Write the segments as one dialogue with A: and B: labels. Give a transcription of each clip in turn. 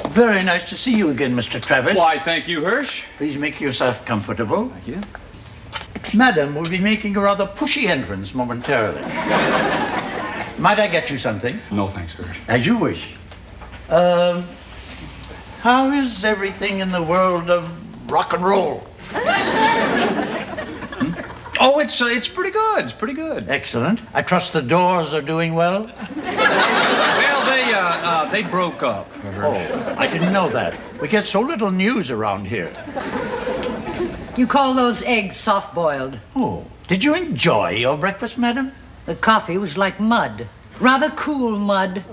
A: Very nice to see you again, Mr. Travis.
B: Why, thank you, Hirsch.
A: Please make yourself comfortable.
B: Thank you.
A: Madam will be making a rather pushy entrance momentarily. Might I get you something?
B: No, thanks, Hirsch.
A: As you wish. How is everything in the world of rock and roll?
B: Oh, it's pretty good. It's pretty good.
A: Excellent. I trust the Doors are doing well?
B: Well, they broke up, Hirsch.
A: Oh, I didn't know that. We get so little news around here.
C: You call those eggs soft-boiled?
A: Oh, did you enjoy your breakfast, madam?
C: The coffee was like mud. Rather cool mud.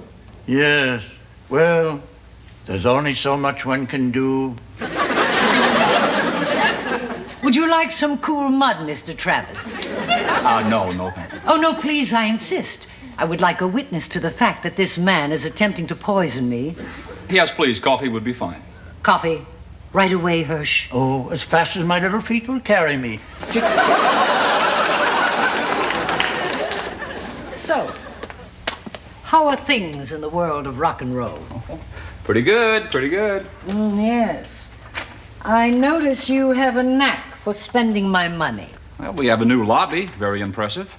A: Yes. Well, there's only so much one can do.
C: Would you like some cool mud, Mr. Travis?
B: No, thank you.
C: Oh, no, please, I insist. I would like a witness to the fact that this man is attempting to poison me.
B: Yes, please, coffee would be fine.
C: Coffee. Right away, Hirsch.
A: Oh, as fast as my little feet will carry me.
C: So, how are things in the world of rock and roll?
B: Pretty good, pretty good.
C: Yes. I notice you have a knack for spending my money.
B: Well, we have a new lobby, very impressive.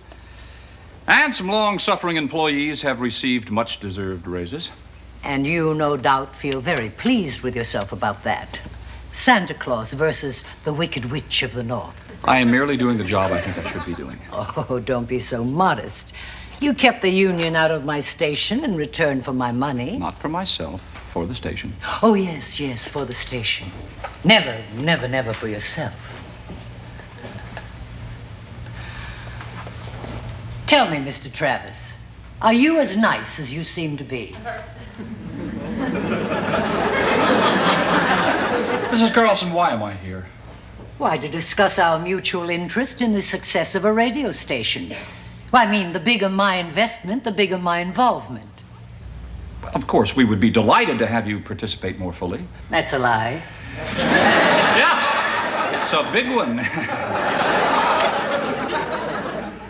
B: And some long-suffering employees have received much-deserved raises.
C: And you, no doubt, feel very pleased with yourself about that. Santa Claus versus the Wicked Witch of the North.
B: I am merely doing the job I think I should be doing.
C: Oh, don't be so modest. You kept the union out of my station in return for my money.
B: Not for myself, for the station.
C: Oh, yes, for the station. Never for yourself. Tell me, Mr. Travis, are you as nice as you seem to be?
B: Mrs. Carlson, why am I here?
C: Why, to discuss our mutual interest in the success of a radio station. Well, I mean, the bigger my investment, the bigger my involvement.
B: Of course, we would be delighted to have you participate more fully.
C: That's a lie.
B: Yeah, it's a big one.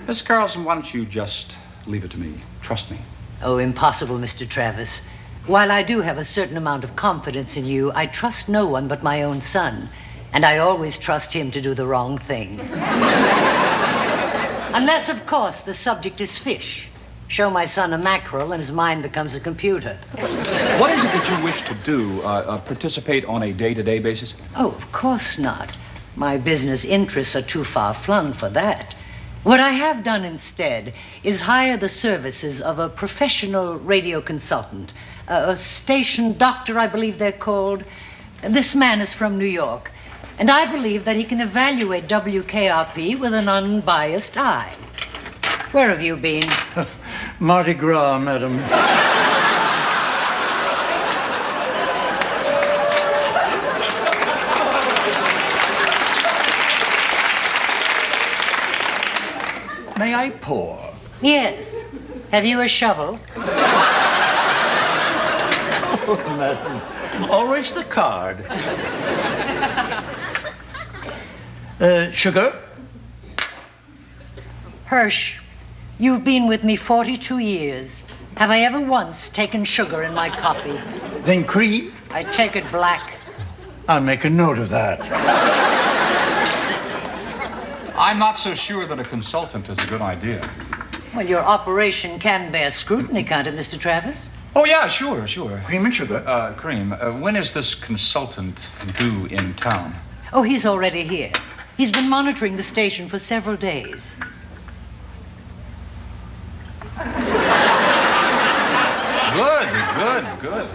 B: Miss Carlson, why don't you just leave it to me? Trust me.
C: Oh, impossible, Mr. Travis. While I do have a certain amount of confidence in you, I trust no one but my own son. And I always trust him to do the wrong thing. Unless, of course, the subject is fish. Show my son a mackerel and his mind becomes a computer.
B: What is it that you wish to do? Participate on a day-to-day basis?
C: Oh, of course not. My business interests are too far-flung for that. What I have done instead is hire the services of a professional radio consultant, a station doctor, I believe they're called. This man is from New York, and I believe that he can evaluate WKRP with an unbiased eye. Where have you been?
A: Mardi Gras, madam. May I pour?
C: Yes. Have you a shovel?
A: Oh, madam. Always the card. Sugar?
C: Hirsch, you've been with me 42 years. Have I ever once taken sugar in my coffee?
A: Then cream?
C: I take it black.
A: I'll make a note of that.
B: I'm not so sure that a consultant is a good idea.
C: Well, your operation can bear scrutiny, can't it, Mr. Travis?
B: Oh, yeah, sure.
A: Cream and sugar?
B: Cream, when is this consultant due in town?
C: Oh, he's already here. He's been monitoring the station for several days.
B: Good.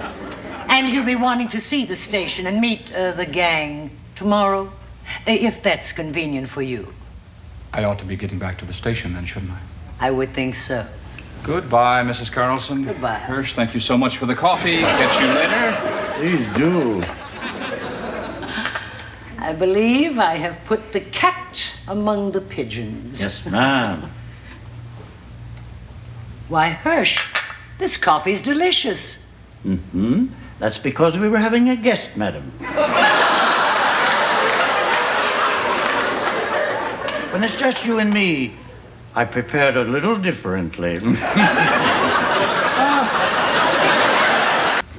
C: And he'll be wanting to see the station and meet the gang tomorrow, if that's convenient for you.
B: I ought to be getting back to the station then, shouldn't I?
C: I would think so.
B: Goodbye, Mrs. Carlson.
C: Goodbye.
B: Hirsch, thank you so much for the coffee. Catch you later.
A: Please do.
C: I believe I have put the cat among the pigeons.
A: Yes, ma'am.
C: Why, Hirsch, this coffee's delicious.
A: Mm-hmm. That's because we were having a guest, madam. When it's just you and me, I prepared a little differently.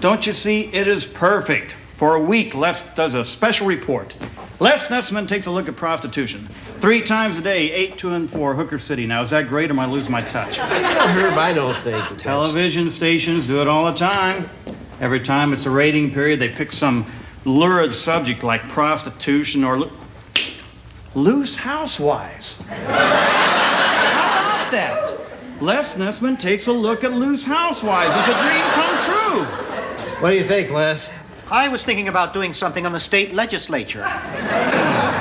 D: Don't you see? It is perfect. For a week, Les does a special report. Les Nessman takes a look at prostitution. 3 times a day, 8, 2, and 4, Hooker City. Now, is that great or am I losing my touch?
E: Herb, I don't think it is.
D: Television stations do it all the time. Every time it's a rating period, they pick some lurid subject like prostitution or loose housewives. How about that? Les Nessman takes a look at loose housewives. It's a dream come true.
E: What do you think, Les?
A: I was thinking about doing something on the state legislature.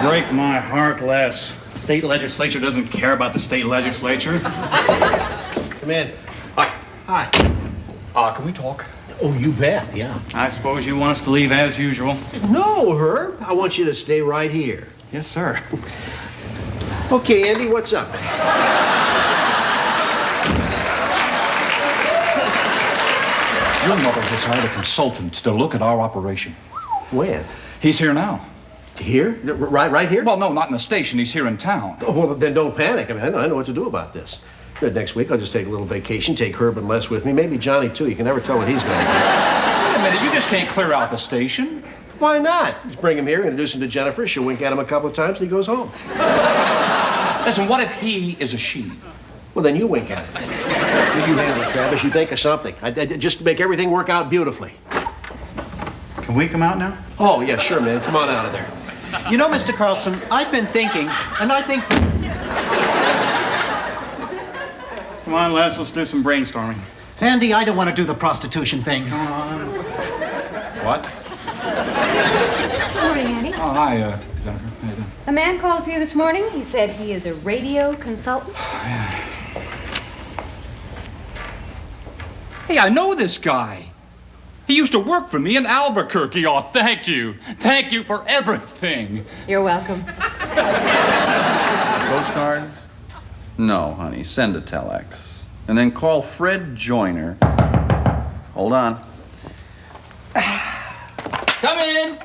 D: Break my heart, Les. State legislature doesn't care about the state legislature.
E: Come in.
B: Hi.
E: Hi.
B: Can we talk?
E: Oh, you bet, yeah.
D: I suppose you want us to leave as usual.
E: No, Herb. I want you to stay right here.
D: Yes, sir.
E: Okay, Andy, what's up?
B: Your mother has hired a consultant to look at our operation.
E: When?
B: He's here now.
E: Here? Right here?
B: Well, no, not in the station. He's here in town.
E: Oh, well, then don't panic. I mean, I know what to do about this. Good, next week, I'll just take a little vacation, take Herb and Les with me. Maybe Johnny, too. You can never tell what he's going to do.
B: Wait a minute, you just can't clear out the station.
E: Why not? Just bring him here, introduce him to Jennifer. She'll wink at him a couple of times, and he goes home.
B: Listen, what if he is a she?
E: Well, then you wink at him. You handle it, Travis. You think of something. I just make everything work out beautifully.
D: Can we come out now?
E: Oh, yeah, sure, man. Come on out of there.
A: You know, Mr. Carlson, I've been thinking, and I think...
D: Come on, Les, let's do some brainstorming.
A: Andy, I don't want to do the prostitution thing.
B: What?
F: Good morning, Annie.
B: Oh, hi, Jennifer. How you doing?
F: A man called for you this morning. He said he is a radio consultant.
B: Hey, I know this guy. He used to work for me in Albuquerque. Oh, thank you. Thank you for everything.
F: You're welcome.
G: Postcard? No, honey. Send a telex. And then call Fred Joyner. Hold on.
B: Come in.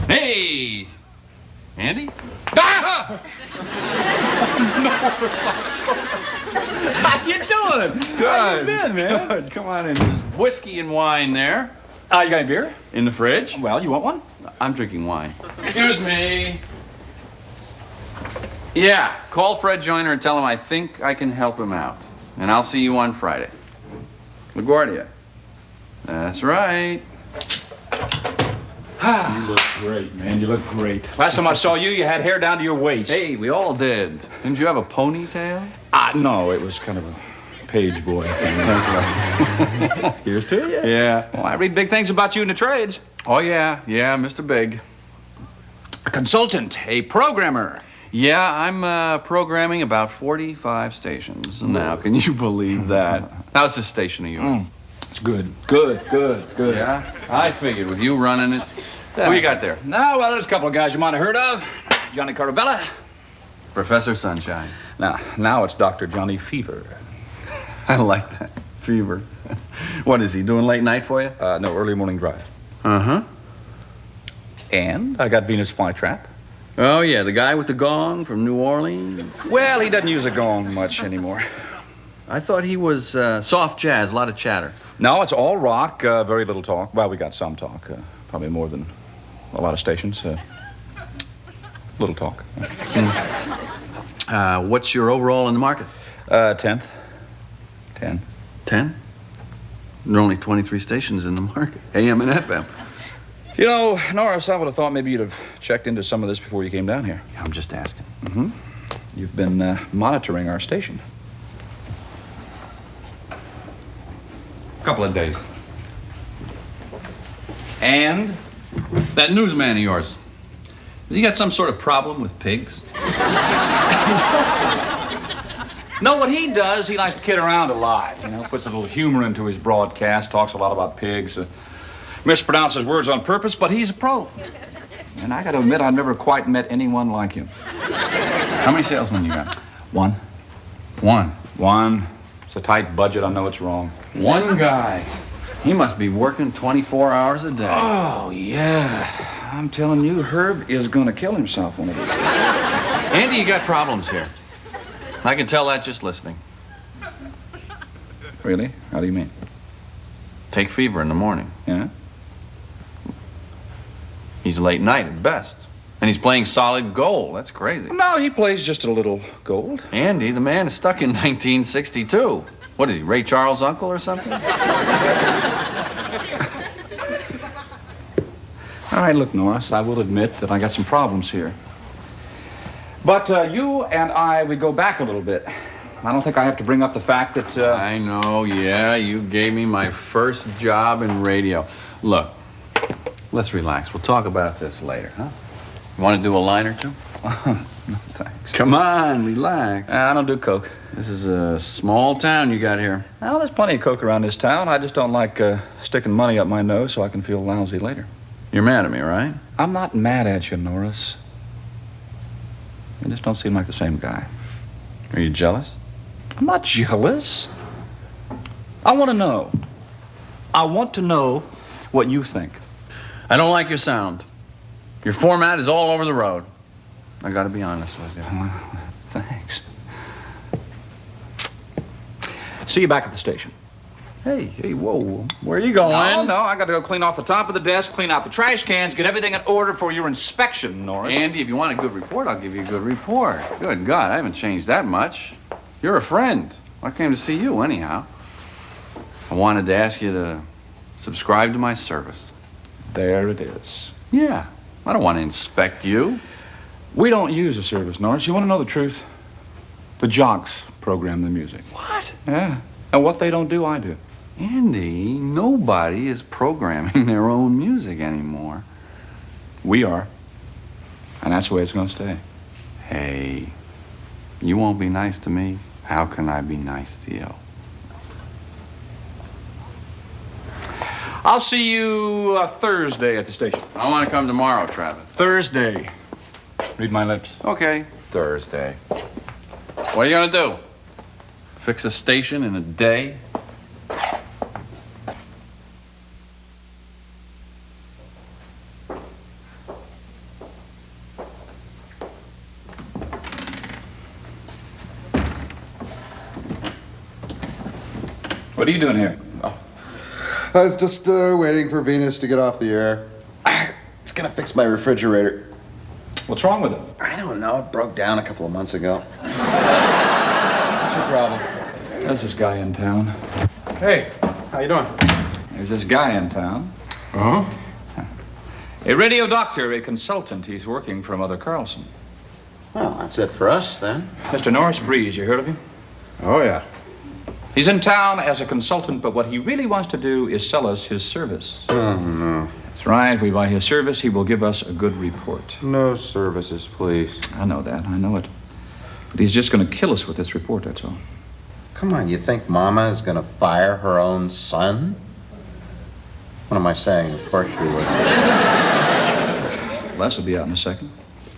G: Hey! Andy?
B: Ah! How you doing? How you been, man?
G: Good. Come on in. There's whiskey and wine there.
B: You got any beer?
G: In the fridge?
B: Well, you want one?
G: I'm drinking wine. Excuse me. Yeah, call Fred Joyner and tell him I think I can help him out. And I'll see you on Friday. LaGuardia. That's right.
B: You look great, man. You look great. Last time I saw you, you had hair down to your waist.
G: Hey, we all did. Didn't you have a ponytail?
B: No, it was kind of a page boy thing.
G: That's right.
B: Here's to you.
G: Yeah.
B: Well, I read big things about you in the trades.
G: Oh, yeah. Yeah, Mr. Big.
B: A consultant, a programmer.
G: Yeah, I'm programming about 45 stations now. Can you believe that? How's this station of yours?
B: It's good. Good.
G: Yeah? I figured with you running it. Who you got there?
B: No, well, there's a couple of guys you might have heard of. Johnny Caravella.
G: Professor Sunshine.
B: Now it's Dr. Johnny Fever.
G: I like that. Fever. What is he doing late night for you?
B: No, early morning drive.
G: Uh-huh.
B: And I got Venus Flytrap.
G: Oh, yeah, the guy with the gong from New Orleans.
B: Well, he doesn't use a gong much anymore.
G: I thought he was soft jazz, a lot of chatter.
B: No, it's all rock, very little talk. Well, we got some talk, probably more than a lot of stations. Little talk.
G: What's your overall in the market?
B: 10th. 10.
G: 10? There are only 23 stations in the market, AM and FM.
B: You know, Norris, I would have thought maybe you'd have checked into some of this before you came down here.
G: I'm just asking.
B: Mm-hmm. You've been monitoring our station.
G: Couple of days.
B: And?
G: That newsman of yours, has he got some sort of problem with pigs?
B: No, what he does, he likes to kid around a lot. You know, puts a little humor into his broadcast, talks a lot about pigs, mispronounces words on purpose, but he's a pro. And I got to admit, I've never quite met anyone like him.
G: How many salesmen you got?
B: One.
G: One.
B: It's a tight budget. I know it's wrong.
G: One guy. He must be working 24 hours a day.
B: Oh, yeah. I'm telling you, Herb is going to kill himself one of these days.
G: Andy, you got problems here. I can tell that just listening.
B: Really? How do you mean?
G: Take fever in the morning.
B: Yeah?
G: He's late night at best. And he's playing solid gold. That's crazy.
B: No, he plays just a little gold.
G: Andy, the man is stuck in 1962. What is he, Ray Charles' uncle or something?
B: All right, look, Norris, I will admit that I got some problems here. But you and I, we go back a little bit. I don't think I have to bring up the fact that...
G: I know, yeah. You gave me my first job in radio. Look, let's relax. We'll talk about this later, huh? You want to do a line or two?
B: No, thanks.
G: Come on, relax.
B: I don't do coke.
G: This is a small town you got here.
B: Well, there's plenty of coke around this town. I just don't like sticking money up my nose so I can feel lousy later.
G: You're mad at me, right?
B: I'm not mad at you, Norris. You just don't seem like the same guy.
G: Are you jealous?
B: I'm not jealous. I want to know. I want to know what you think.
G: I don't like your sound. Your format is all over the road. I gotta be honest with you.
B: Thanks. See you back at the station.
G: Hey, whoa. Where are you going?
B: No, I got to go clean off the top of the desk, clean out the trash cans, get everything in order for your inspection, Norris.
G: Andy, if you want a good report, I'll give you a good report. Good God, I haven't changed that much. You're a friend. I came to see you anyhow. I wanted to ask you to subscribe to my service.
B: There it is.
G: Yeah, I don't want to inspect you.
B: We don't use a service, Norris. You want to know the truth? The jocks program the music.
G: What?
B: Yeah. And what they don't do, I do.
G: Andy, nobody is programming their own music anymore.
B: We are. And that's the way it's going to stay.
G: Hey, you won't be nice to me. How can I be nice to you?
B: I'll see you Thursday at the station.
G: I want to come tomorrow, Travis.
B: Thursday. Read my lips.
G: Okay, Thursday. What are you going to do? Fix a station in a day?
B: What are you doing here?
H: I was just waiting for Venus to get off the air. It's gonna fix my refrigerator.
B: What's wrong with it?
H: I don't know. It broke down a couple of months ago. What's your problem?
B: There's this guy in town.
H: Hey, how you doing?
B: There's this guy in town.
H: Uh-huh.
B: A radio doctor, a consultant. He's working for Mother Carlson.
H: Well, that's it for us, then.
B: Mr. Norris Breeze, you heard of him?
H: Oh, yeah.
B: He's in town as a consultant, but what he really wants to do is sell us his service.
H: Oh, no.
B: That's right. We buy his service. He will give us a good report.
H: No services, please.
B: I know that. I know it. But he's just going to kill us with this report, that's all.
I: Come on, you think Mama is going to fire her own son? What am I saying? Of course she would.
B: Les will be out in a second.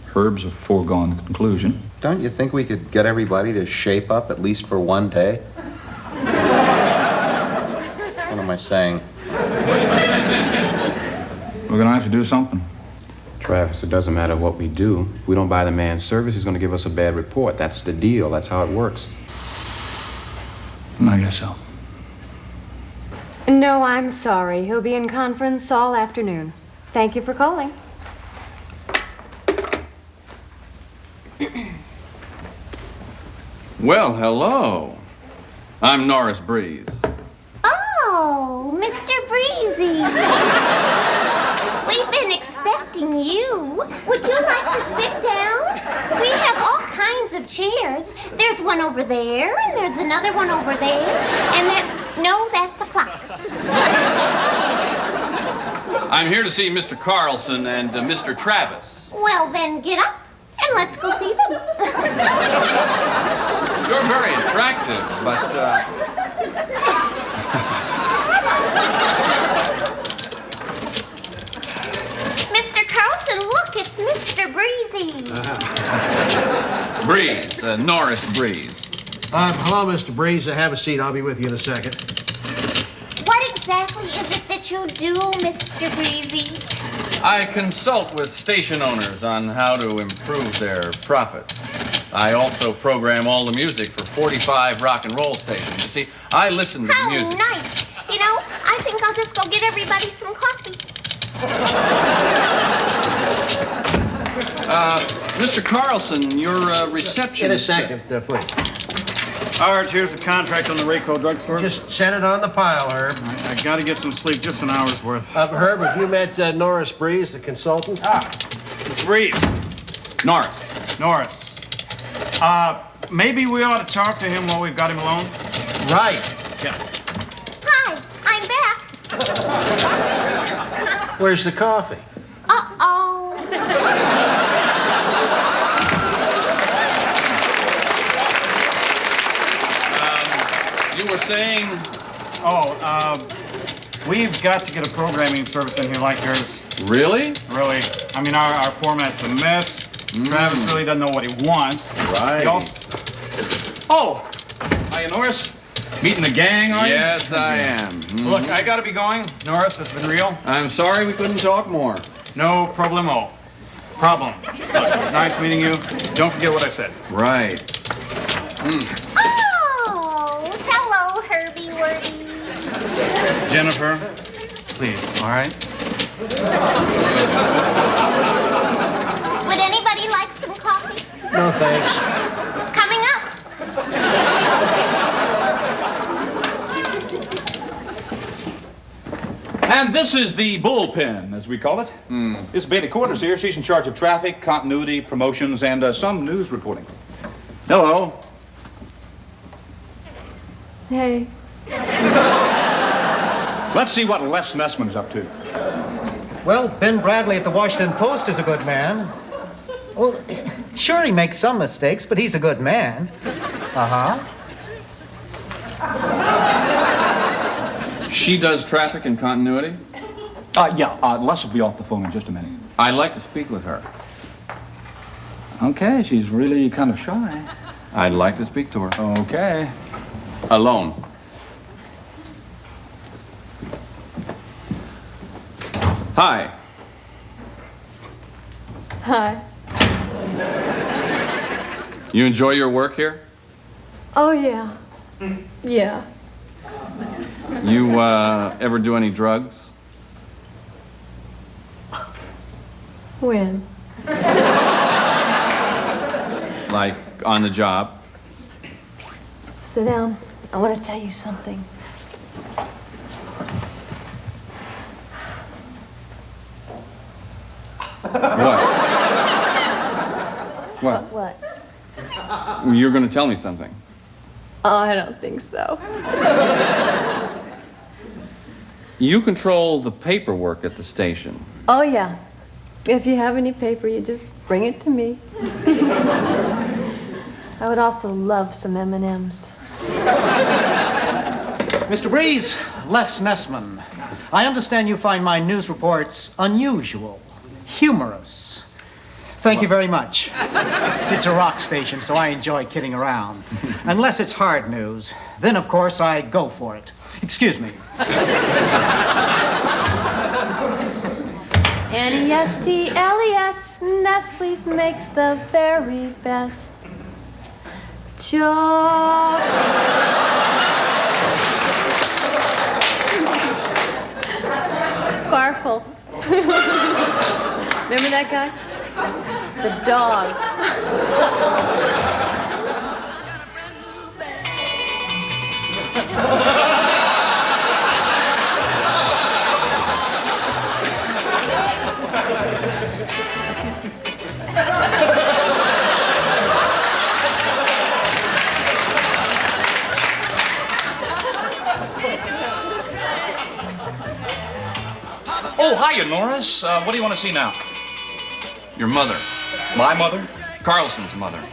B: Herb's a foregone conclusion.
I: Don't you think we could get everybody to shape up at least for one day? What am I saying?
B: We're going to have to do something.
J: Travis, it doesn't matter what we do. If we don't buy the man's service, he's going to give us a bad report. That's the deal. That's how it works.
B: I guess so.
F: No, I'm sorry. He'll be in conference all afternoon. Thank you for calling.
G: Well, hello. I'm Norris Breeze.
K: Oh, Mr. Breezy. We've been expecting you. Would you like to sit down? We have all kinds of chairs. There's one over there, and there's another one over there, and no, that's a clock.
G: I'm here to see Mr. Carlson and Mr. Travis.
K: Well, then get up, and let's go see them.
G: You're very attractive, but,
K: Mr. Carlson, look, it's Mr. Breezy.
G: Breeze, Norris Breeze.
E: Hello, Mr. Breeze. Have a seat. I'll be with you in a second.
K: What exactly is it that you do, Mr. Breezy?
G: I consult with station owners on how to improve their profit. I also program all the music for 45 rock and roll stations. You see, I listen to the
K: How
G: music.
K: nice. You know, I think I'll just go get everybody some coffee.
G: Mr. Carlson, your receptionist.
E: In a second, please.
D: Arch, here's the contract on the Rayco drugstore.
E: Just set it on the pile, Herb.
D: I gotta get some sleep, just an hour's worth.
E: Herb, have you met Norris Breeze, the consultant?
D: It's Reeves.
B: Norris.
D: Norris. Maybe we ought to talk to him while we've got him alone.
E: Right.
D: Yeah.
K: Hi, I'm back.
E: Where's the coffee?
K: Uh-oh.
G: You were saying?
D: We've got to get a programming service in here like yours.
G: Really?
D: Really. I mean, our format's a mess. Travis really doesn't know what he wants.
G: Right.
D: Oh! Hiya, Norris. Meeting the gang, are you?
G: Yes, I am.
D: Look, I gotta be going. Norris, it's been real.
G: I'm sorry we couldn't talk more.
D: No problemo. Problem. Look, it was nice meeting you. Don't forget what I said.
G: Right.
K: Oh, hello, Herbie Wordy.
D: Jennifer, please, all right?
K: Would anybody like some coffee?
E: No, thanks.
K: Coming up.
B: And this is the bullpen, as we call it. This is Bailey Quarters here. She's in charge of traffic, continuity, promotions, and some news reporting.
G: Hello.
F: Hey.
B: Let's see what Les Nessman's up to.
L: Well, Ben Bradley at the Washington Post is a good man. Well, sure, he makes some mistakes, but he's a good man. Uh-huh.
G: She does traffic and continuity?
B: Les will be off the phone in just a minute.
G: I'd like to speak with her.
B: Okay, she's really kind of shy.
G: I'd like to speak to her.
B: Okay.
G: Alone. Hi.
F: Hi.
G: You enjoy your work here?
F: Oh, yeah. Yeah.
G: You ever do any drugs?
F: When?
G: Like on the job?
F: Sit down. I want to tell you something.
G: What?
F: What?
G: You're going to tell me something.
F: Oh, I don't think so.
G: You control the paperwork at the station.
F: Oh, yeah. If you have any paper, you just bring it to me. I would also love some M&Ms.
L: Mr. Breeze, Les Nessman. I understand you find my news reports unusual, humorous. Thank you very much. It's a rock station, so I enjoy kidding around. Unless it's hard news, then of course I go for it. Excuse me.
F: Nestles, Nestle's makes the very best chocolate. Barful. Remember that guy? The dog.
B: Oh, hiya, Norris. What do you want to see now?
G: Your mother.
B: My mother?
G: Carlson's mother.
B: We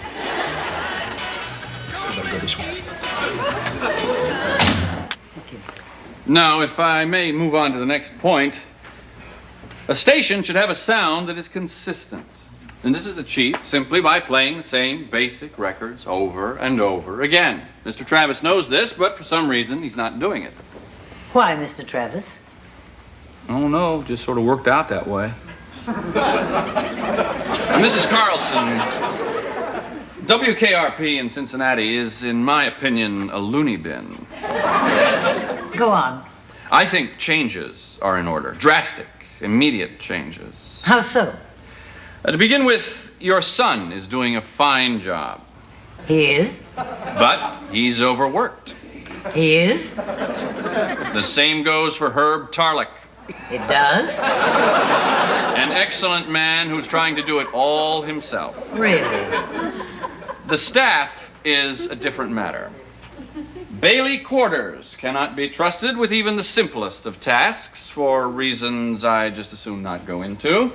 B: better go this way.
G: Now, if I may move on to the next point, a station should have a sound that is consistent. And this is achieved simply by playing the same basic records over and over again. Mr. Travis knows this, but for some reason, he's not doing it.
C: Why, Mr. Travis?
B: Oh, no, just sort of worked out that way.
G: Mrs. Carlson, WKRP in Cincinnati is, in my opinion, a loony bin.
C: Go on.
G: I think changes are in order. Drastic, immediate changes.
C: How so?
G: To begin with, your son is doing a fine job.
C: He is?
G: But he's overworked.
C: He is?
G: The same goes for Herb Tarlick.
C: It does?
G: An excellent man who's trying to do it all himself.
C: Really?
G: The staff is a different matter. Bailey Quarters cannot be trusted with even the simplest of tasks for reasons I just as soon not go into.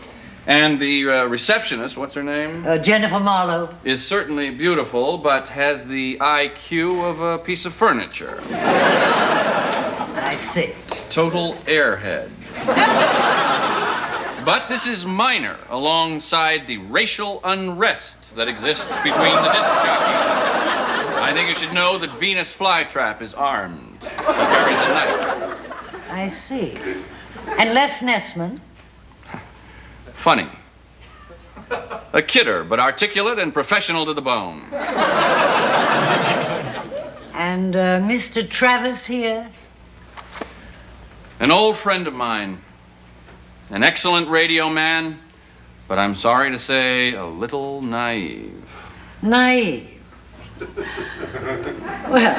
G: And the receptionist, what's her name?
C: Jennifer Marlowe.
G: Is certainly beautiful, but has the IQ of a piece of furniture.
C: I see.
G: Total airhead. But this is minor alongside the racial unrest that exists between the disc jockeys. I think you should know that Venus Flytrap is armed and carries a knife.
C: I see. And Les Nessman?
G: Funny. A kidder, but articulate and professional to the bone.
C: And Mr. Travis here?
G: An old friend of mine. An excellent radio man, but I'm sorry to say, a little naive.
C: Naive? Well,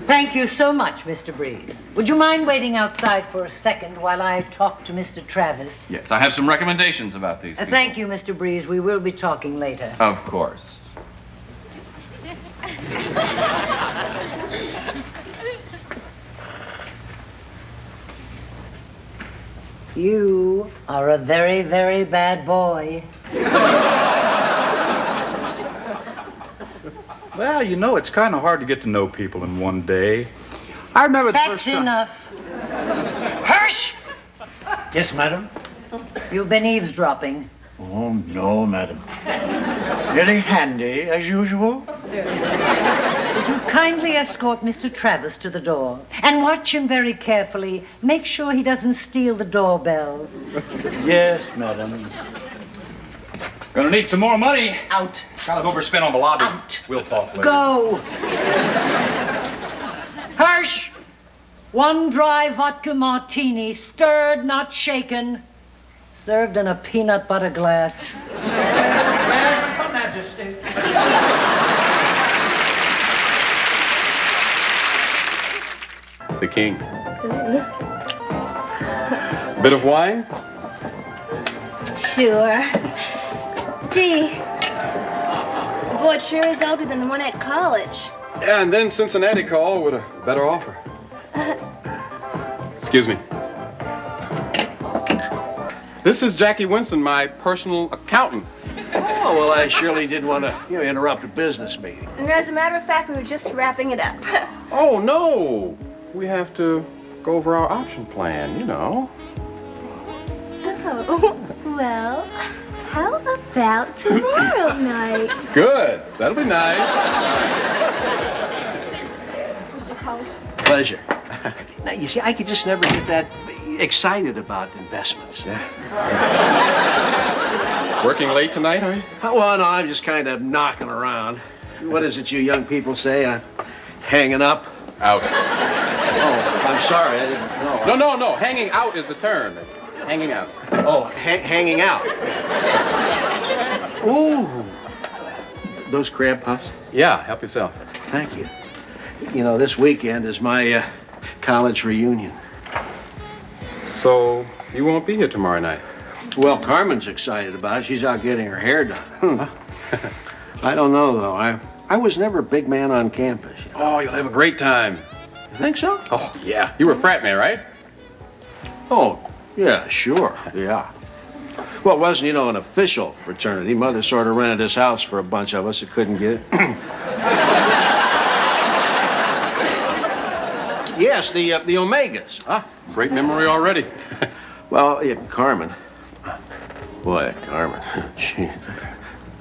C: thank you so much, Mr. Breeze. Would you mind waiting outside for a second while I talk to Mr. Travis?
G: Yes, I have some recommendations about these people.
C: Thank you, Mr. Breeze. We will be talking later.
G: Of course.
C: You are a very, very bad boy.
B: Well, you know, it's kind of hard to get to know people in one day. I remember the first time...
C: That's enough. Hirsch!
A: Yes, madam?
C: You've been eavesdropping.
A: Oh, no, madam. Very handy, as usual.
C: Would you kindly escort Mr. Travis to the door and watch him very carefully? Make sure he doesn't steal the doorbell.
A: Yes, madam.
B: Gonna need some more money.
C: Out.
B: Kind of overspent on the lobby.
C: Out.
B: We'll talk later.
C: Go. Hirsch, 1 dry vodka martini, stirred, not shaken, served in a peanut butter glass.
A: Yes, Your Majesty.
H: The king. Bit of wine?
M: Sure. Gee, the board sure is older than the one at college.
H: Yeah, and then Cincinnati called with a better offer. Excuse me. This is Jackie Winston, my personal accountant.
E: Oh, well, I surely didn't want to, interrupt a business meeting.
M: And as a matter of fact, we were just wrapping it up.
H: Oh, no. We have to go over our option plan, you know.
M: Oh, well, how about tomorrow night?
H: Good. That'll be nice.
M: Mr. Collins.
E: Pleasure. Now, you see, I could just never get that excited about investments.
H: Yeah. Working late tonight, are you?
E: Well, no, I'm just kind of knocking around. What is it you young people say? I'm hanging up?
H: Out.
E: Oh, I'm sorry, I didn't know.
H: No. Hanging out is the term. Hanging out.
E: Oh, hanging out. Ooh. Those crab puffs?
H: Yeah, help yourself.
E: Thank you. You know, this weekend is my college reunion.
H: So, you won't be here tomorrow night?
E: Well, Carmen's excited about it. She's out getting her hair done. I don't know, though. I was never a big man on campus.
H: Oh, you'll have a great time.
E: You think so?
H: Oh, yeah. You were a frat man, right?
E: Oh, yeah, sure. Yeah. Well, it wasn't, an official fraternity. Mother sort of rented this house for a bunch of us that couldn't get it. Yes, the Omegas.
H: Ah, great memory already.
E: Well, yeah, Carmen. Boy, Carmen.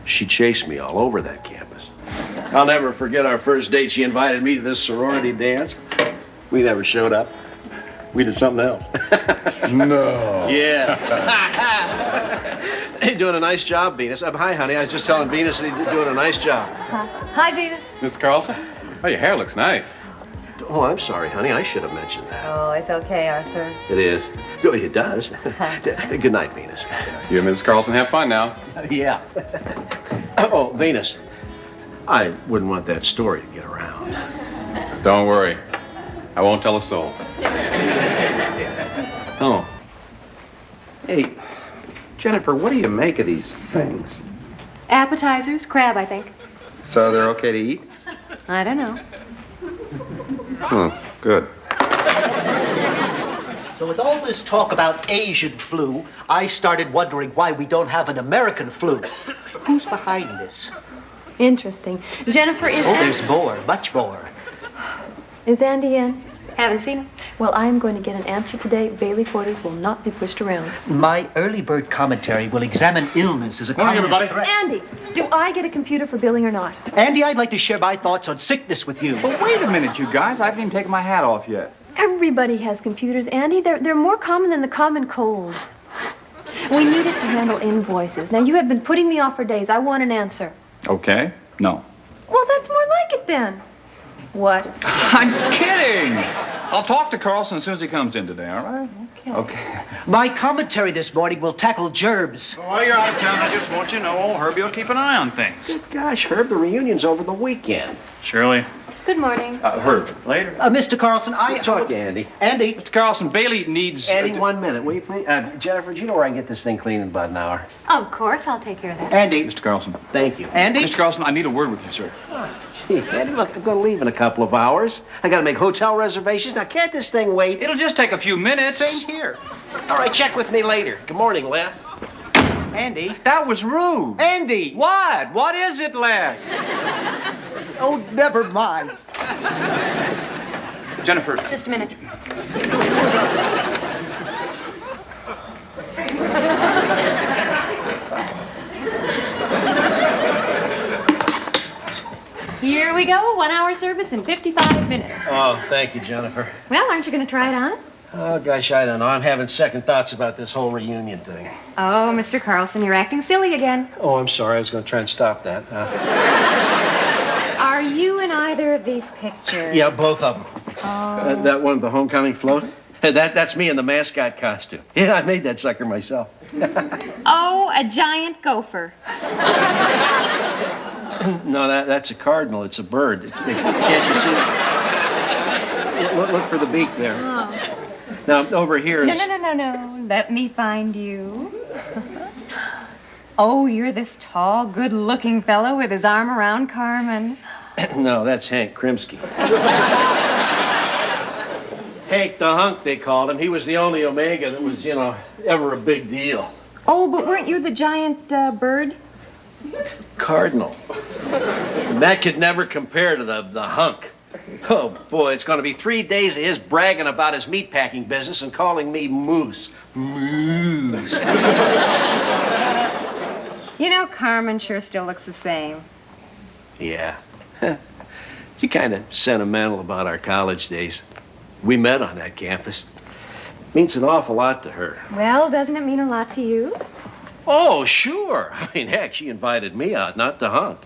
E: She chased me all over that campus. I'll never forget our first date. She invited me to this sorority dance. We never showed up. We did something else.
H: No.
E: Yeah. Hey, doing a nice job, Venus. Hi, honey. I was just telling Venus that he's doing a nice job.
F: Hi, Venus.
G: Miss Carlson? Oh, your hair looks nice.
E: Oh, I'm sorry, honey. I should have mentioned that.
F: Oh, it's okay, Arthur.
E: It is. Oh, it does. Good night, Venus.
G: You and Mrs. Carlson have fun now.
E: Yeah. Oh, Venus. I wouldn't want that story to get around.
G: Don't worry. I won't tell a soul.
E: Oh.
I: Hey, Jennifer, what do you make of these things?
F: Appetizers, crab, I think.
I: So they're okay to eat?
F: I don't know.
I: Good.
L: So with all this talk about Asian flu, I started wondering why we don't have an American flu. Who's behind this?
M: Interesting. Jennifer, is
L: Oh, there's more, much more.
M: Is Andy in?
F: Haven't seen him.
M: Well, I am going to get an answer today. Bailey quarters will not be pushed around.
L: My early bird commentary will examine illness as a communist threat.
M: Andy, do I get a computer for billing or not?
L: Andy, I'd like to share my thoughts on sickness with you.
B: But wait a minute, you guys. I haven't even taken my hat off yet.
M: Everybody has computers, Andy. They're more common than the common cold. We need it to handle invoices. Now, you have been putting me off for days. I want an answer.
B: Okay. No.
M: Well, that's more like it then. What?
B: I'm kidding. I'll talk to Carlson as soon as he comes in today, all right? Okay.
L: My commentary this morning will tackle germs.
D: While you're out of town, I just want you to know old Herbie will keep an eye on things.
E: Good gosh, Herb, the reunion's over the weekend.
D: Shirley.
F: Good morning.
B: Herb.
D: Later.
L: Mr. Carlson,
E: Talk to Andy.
L: Andy.
B: Mr. Carlson, Bailey needs...
E: Andy, 1 minute, will you please? Jennifer, do you know where I can get this thing clean in about an hour?
F: Of course, I'll take care of that.
L: Andy.
B: Mr. Carlson.
E: Thank you.
L: Andy.
B: Mr. Carlson, I need a word with you, sir.
E: Geez, Andy, look, I'm going to leave in a couple of hours. I got to make hotel reservations. Now, can't this thing wait?
B: It'll just take a few minutes.
E: Same here. All right, check with me later. Good morning, Les.
L: Andy.
B: That was rude.
L: Andy.
B: What? What is it, Les?
L: Oh, never mind.
B: Jennifer.
F: Just a minute. Here we go, 1 hour service in 55 minutes.
E: Oh, thank you, Jennifer.
F: Well, aren't you going to try it on?
E: Oh, gosh, I don't know. I'm having second thoughts about this whole reunion thing.
F: Oh, Mr. Carlson, you're acting silly again.
E: Oh, I'm sorry. I was going to try and stop that.
F: Are you in either of these pictures?
E: Yeah, both of them.
F: Oh.
E: That one, the homecoming float? That's me in the mascot costume. Yeah, I made that sucker myself.
F: Oh, a giant gopher.
E: No, that's a cardinal. It's a bird. Can't you see it? Look for the beak there.
F: Oh.
E: Now, over here is...
F: No. Let me find you. Oh, you're this tall, good-looking fellow with his arm around Carmen.
E: No, that's Hank Krimsky. Hank the Hunk, they called him. He was the only Omega that was, ever a big deal.
F: Oh, but weren't you the giant bird?
E: Cardinal. And that could never compare to the Hunk. Oh, boy, it's going to be 3 days of his bragging about his meatpacking business and calling me Moose. Moose.
F: Carmen sure still looks the same.
E: Yeah. She's kind of sentimental about our college days. We met on that campus. Means an awful lot to her.
F: Well, doesn't it mean a lot to you?
E: Oh, sure. I mean, heck, she invited me out, not the Hunk.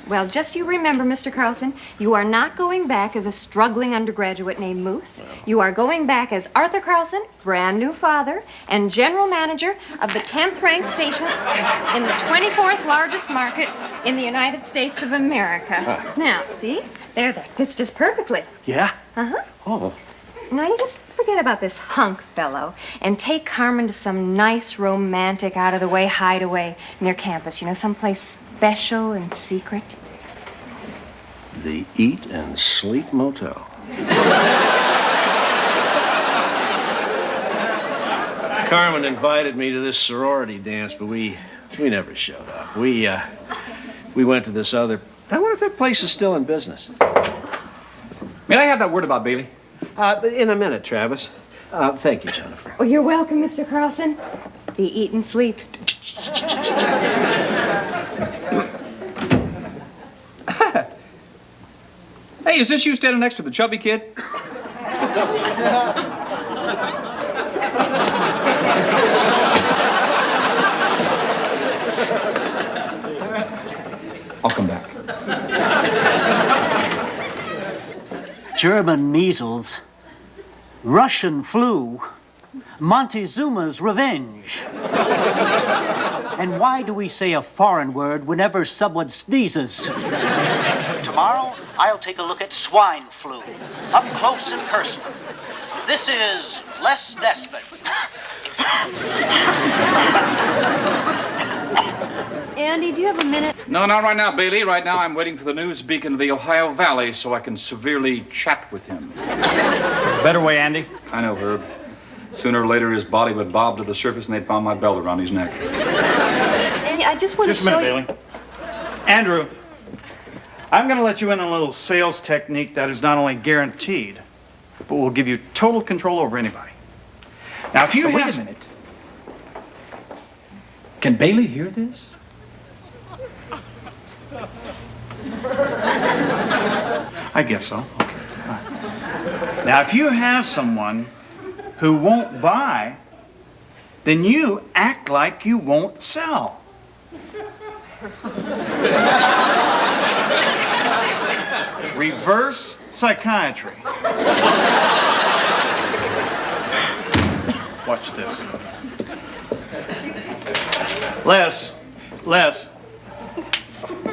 F: Well, just you remember, Mr. Carlson, you are not going back as a struggling undergraduate named Moose. You are going back as Arthur Carlson, brand new father, and general manager of the 10th ranked station in the 24th largest market in the United States of America. Now, see? There, that fits just perfectly.
E: Yeah?
F: Uh-huh.
E: Oh.
F: Now, you just forget about this Hunk fellow and take Carmen to some nice, romantic, out-of-the-way hideaway near campus. Someplace special and secret.
E: The Eat and Sleep Motel. Carmen invited me to this sorority dance, but we never showed up. We went to this other... I wonder if that place is still in business.
B: May I have that word about Bailey?
E: In a minute, Travis. Thank you, Jennifer.
F: Oh, you're welcome, Mr. Carlson. Be eat and sleep.
B: Hey, is this you standing next to the chubby kid?
L: German measles, Russian flu, Montezuma's revenge. And why do we say a foreign word whenever someone sneezes? Tomorrow, I'll take a look at swine flu, up close and personal. This is Les Nesbitt.
M: Andy, do you have a minute?
B: No, not right now, Bailey. Right now, I'm waiting for the news beacon of the Ohio Valley so I can severely chat with him.
D: Better way, Andy.
B: I know, Herb. Sooner or later, his body would bob to the surface and they'd find my belt around his neck.
M: Andy, I just want
D: Just
M: to
D: a
M: show
D: minute, Bailey. Andrew, I'm going to let you in on a little sales technique that is not only guaranteed, but will give you total control over anybody. Now, if you
B: Wait a minute. Can Bailey hear this?
D: I guess so. Okay. All right. Now, if you have someone who won't buy, then you act like you won't sell. Reverse psychiatry. Watch this. Les,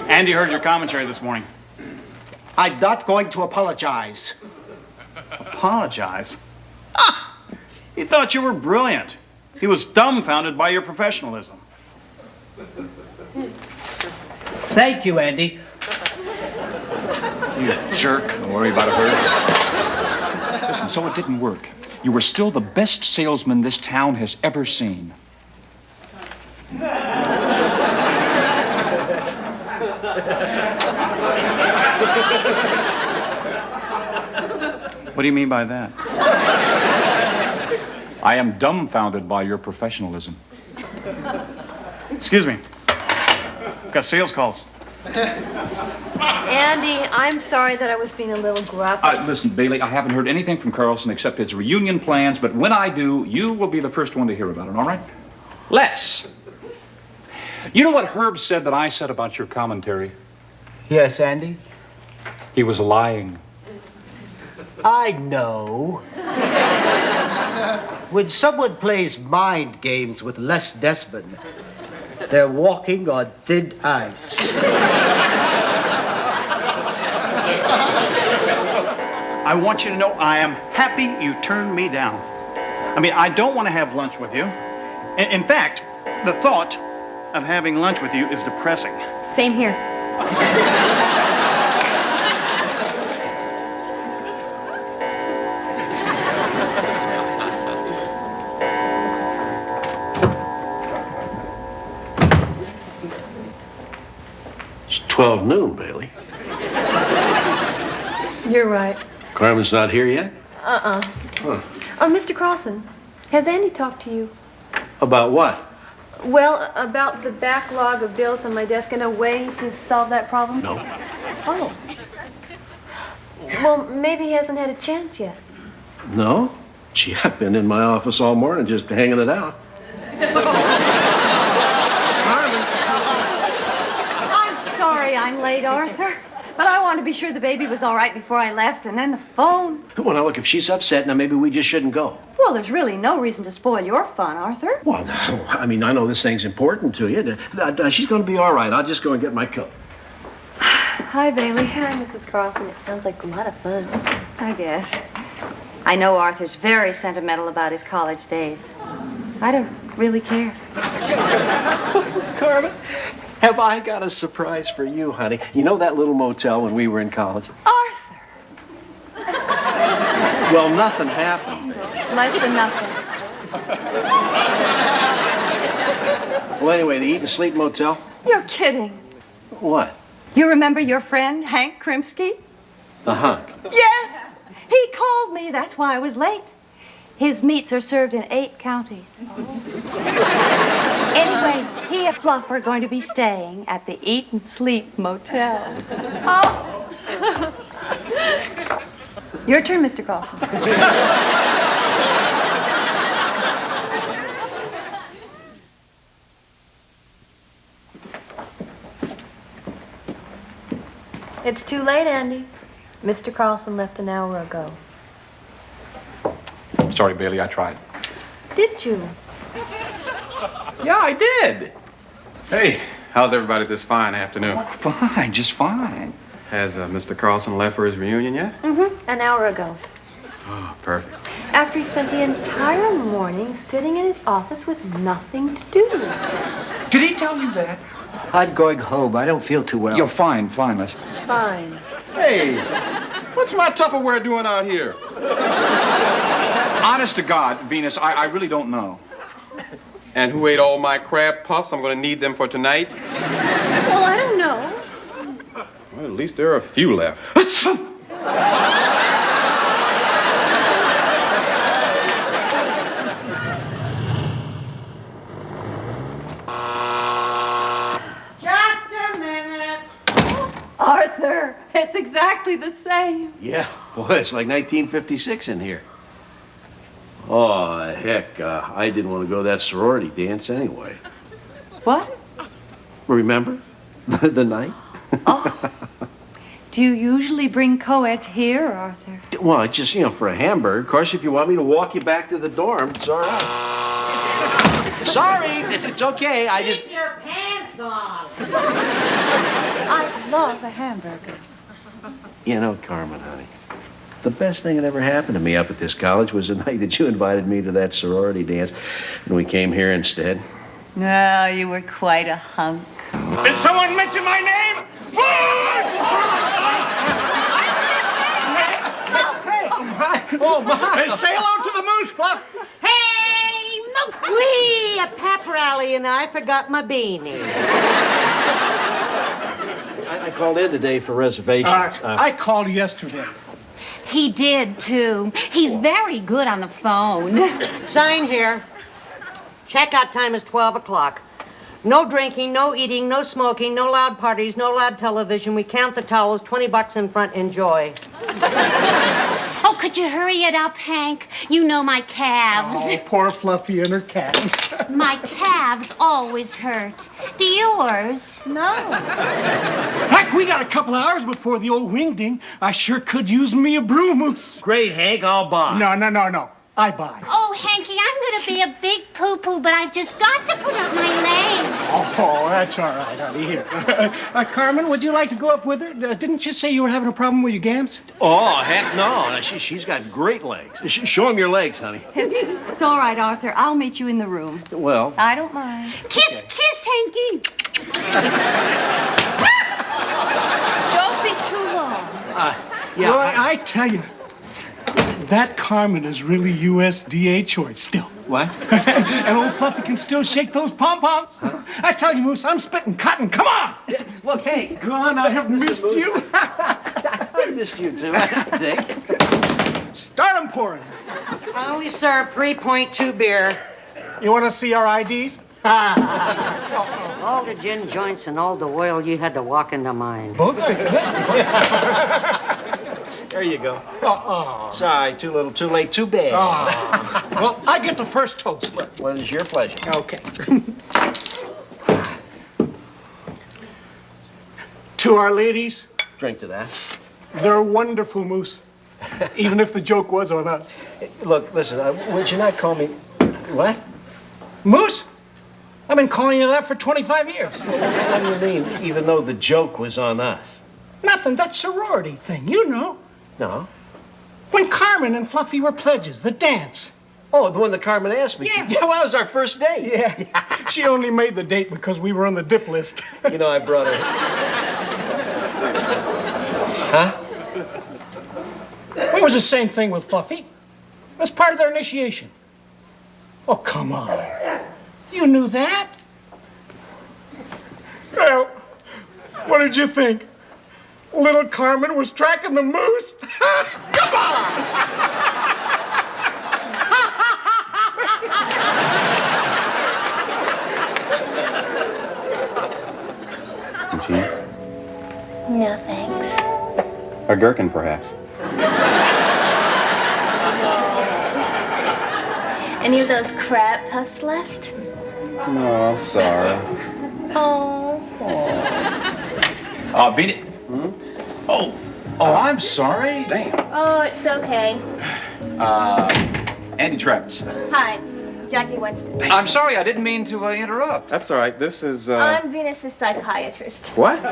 D: Andy heard your commentary this morning.
L: I'm not going to apologize.
D: Apologize? Ah! He thought you were brilliant. He was dumbfounded by your professionalism.
L: Thank you, Andy.
B: You jerk. Don't worry about it, Herb. Listen, so it didn't work. You were still the best salesman this town has ever seen.
D: What do you mean by that?
B: I am dumbfounded by your professionalism.
D: Excuse me. Got sales calls.
M: Andy, I'm sorry that I was being a little gruff.
B: Listen, Bailey, I haven't heard anything from Carlson except his reunion plans, but when I do, you will be the first one to hear about it, all right? Les, you know what Herb said that I said about your commentary?
L: Yes, Andy?
B: He was lying.
L: I know. When someone plays mind games with Les Desmond, they're walking on thin ice.
D: I want you to know I am happy you turned me down. I mean, I don't want to have lunch with you. In fact, the thought of having lunch with you is depressing.
F: Same here.
E: It's 12 noon, Bailey.
M: You're right.
E: Carmen's not here yet?
M: Huh. Oh, Mr. Carlson, has Andy talked to you?
E: About what?
M: Well, about the backlog of bills on my desk and a way to solve that problem?
E: No.
M: Oh. Well, maybe he hasn't had a chance yet.
E: No? Gee, I've been in my office all morning just hanging it out.
F: I'm sorry I'm late, Arthur. But I wanted to be sure the baby was all right before I left, and then the phone.
E: Well, now, look, if she's upset, now maybe we just shouldn't go.
F: Well, there's really no reason to spoil your fun, Arthur.
E: Well, no, I mean, I know this thing's important to you. She's going to be all right. I'll just go and get my coat.
F: Hi, Bailey.
M: Hi, Mrs. Carlson. It sounds like a lot of fun.
F: I guess. I know Arthur's very sentimental about his college days. I don't really care.
E: Carmen, have I got a surprise for you, honey? You know that little motel when we were in college?
F: Arthur!
E: Well, nothing happened.
F: Less than nothing.
E: Well, anyway, the Eat and Sleep Motel?
F: You're kidding.
E: What?
F: You remember your friend, Hank Krimsky?
E: The hunk.
F: Yes! He called me. That's why I was late. His meats are served in 8 counties. Anyway, he and Fluff are going to be staying at the Eat and Sleep Motel.
M: Oh. Your turn, Mr. Carlson. It's too late, Andy. Mr. Carlson left an hour ago.
B: Sorry, Bailey, I tried.
M: Did you?
B: Yeah, I did.
J: Hey, how's everybody this fine afternoon?
B: Fine, just fine.
J: Has Mr. Carlson left for his reunion yet?
M: Mm-hmm. An hour ago.
J: Oh, perfect.
M: After he spent the entire morning sitting in his office with nothing to do.
B: Did he tell you that?
L: I'm going home. I don't feel too well.
B: You're fine, Les.
M: Fine.
J: Hey, what's my Tupperware doing out here?
B: Honest to God, Venus, I really don't know.
J: And who ate all my crab puffs? I'm going to need them for tonight.
M: Well, I don't know.
J: Well, at least there are a few left.
N: Arthur, it's exactly the same.
E: Yeah, boy, it's like 1956 in here. Oh, heck, I didn't want to go to that sorority dance anyway.
N: What?
E: Remember? The night?
N: Do you usually bring co-eds here, Arthur?
E: Well, it's just, for a hamburger. Of course, if you want me to walk you back to the dorm, it's all right. Sorry, it's okay. I just...
C: Keep your pants on.
N: I love a hamburger.
E: Carmen, honey, the best thing that ever happened to me up at this college was the night that you invited me to that sorority dance, and we came here instead.
N: No, you were quite a hunk.
B: Did someone mention my name?
L: Oh, my.
B: Hey, say hello to the moose, Fluff.
C: Hey, Moose! Wee, a pep rally and I forgot my beanie.
E: I called in today for reservations.
L: I called yesterday.
K: He did, too. He's very good on the phone.
C: Sign here. Checkout time is 12 o'clock. No drinking, no eating, no smoking, no loud parties, no loud television. We count the towels, $20 in front. Enjoy.
K: Oh, could you hurry it up, Hank? You know my calves.
L: Oh, poor Fluffy and her calves.
K: My calves always hurt. Do yours?
N: No.
L: Heck, we got a couple hours before the old wing ding. I sure could use me a brew moose.
E: Great, Hank, I'll buy.
L: No. I buy.
K: Oh, Hanky, I'm going to be a big poo-poo, but I've just got to put up my legs.
L: Oh, that's all right, honey. Here. Carmen, would you like to go up with her? Didn't you say you were having a problem with your gams?
E: Oh, heck no. She's got great legs. Show him your legs, honey.
N: It's all right, Arthur. I'll meet you in the room.
E: Well...
N: I don't mind.
K: Kiss, Hanky.
N: Don't be too long.
L: Yeah, I tell you, that Carmen is really USDA choice still.
E: What?
L: And old Fluffy can still shake those pom-poms. Huh? I tell you, Moose, I'm spitting cotton. Come on!
E: Yeah, look, hey.
L: Go on, I have missed you.
E: I missed you, too, I think.
L: Start 'em pouring.
C: I only serve 3.2 beer.
L: You want to see our IDs?
C: All the gin joints and all the oil, you had to walk into mine.
E: There you go. Sorry, too little, too late, too bad.
L: Well, I get the first toast.
E: Well, it's your pleasure.
L: Okay. To our ladies,
E: Drink to that.
L: they're wonderful, Moose. Even if the joke was on us.
E: Look, listen, would you not call me... What?
L: Moose? I've been calling you that for 25 years.
E: What do you mean, even though the joke was on us?
L: Nothing, that sorority thing, you know.
E: No.
L: When Carmen and Fluffy were pledges, the dance.
E: Oh, the one that Carmen asked me.
L: Yeah.
E: Well, that was our first date.
L: Yeah. She only made the date because we were on the dip list.
E: You know, I brought her... Huh?
L: It was the same thing with Fluffy. It was part of their initiation. Oh, come on. You knew that? Well, what did you think? Little Carmen was tracking the moose? Come on!
J: Some cheese?
K: No, thanks.
J: A gherkin, perhaps.
M: Any of those crab puffs left?
J: No, I'm sorry.
M: Oh.
B: Venus.
E: Oh,
B: Oh, I'm sorry.
J: Damn.
K: Oh, it's okay.
B: Andy Travis.
K: Hi, Jackie Winston.
B: I'm sorry, I didn't mean to interrupt.
J: That's all right. This is,
K: I'm Venus's psychiatrist.
J: What?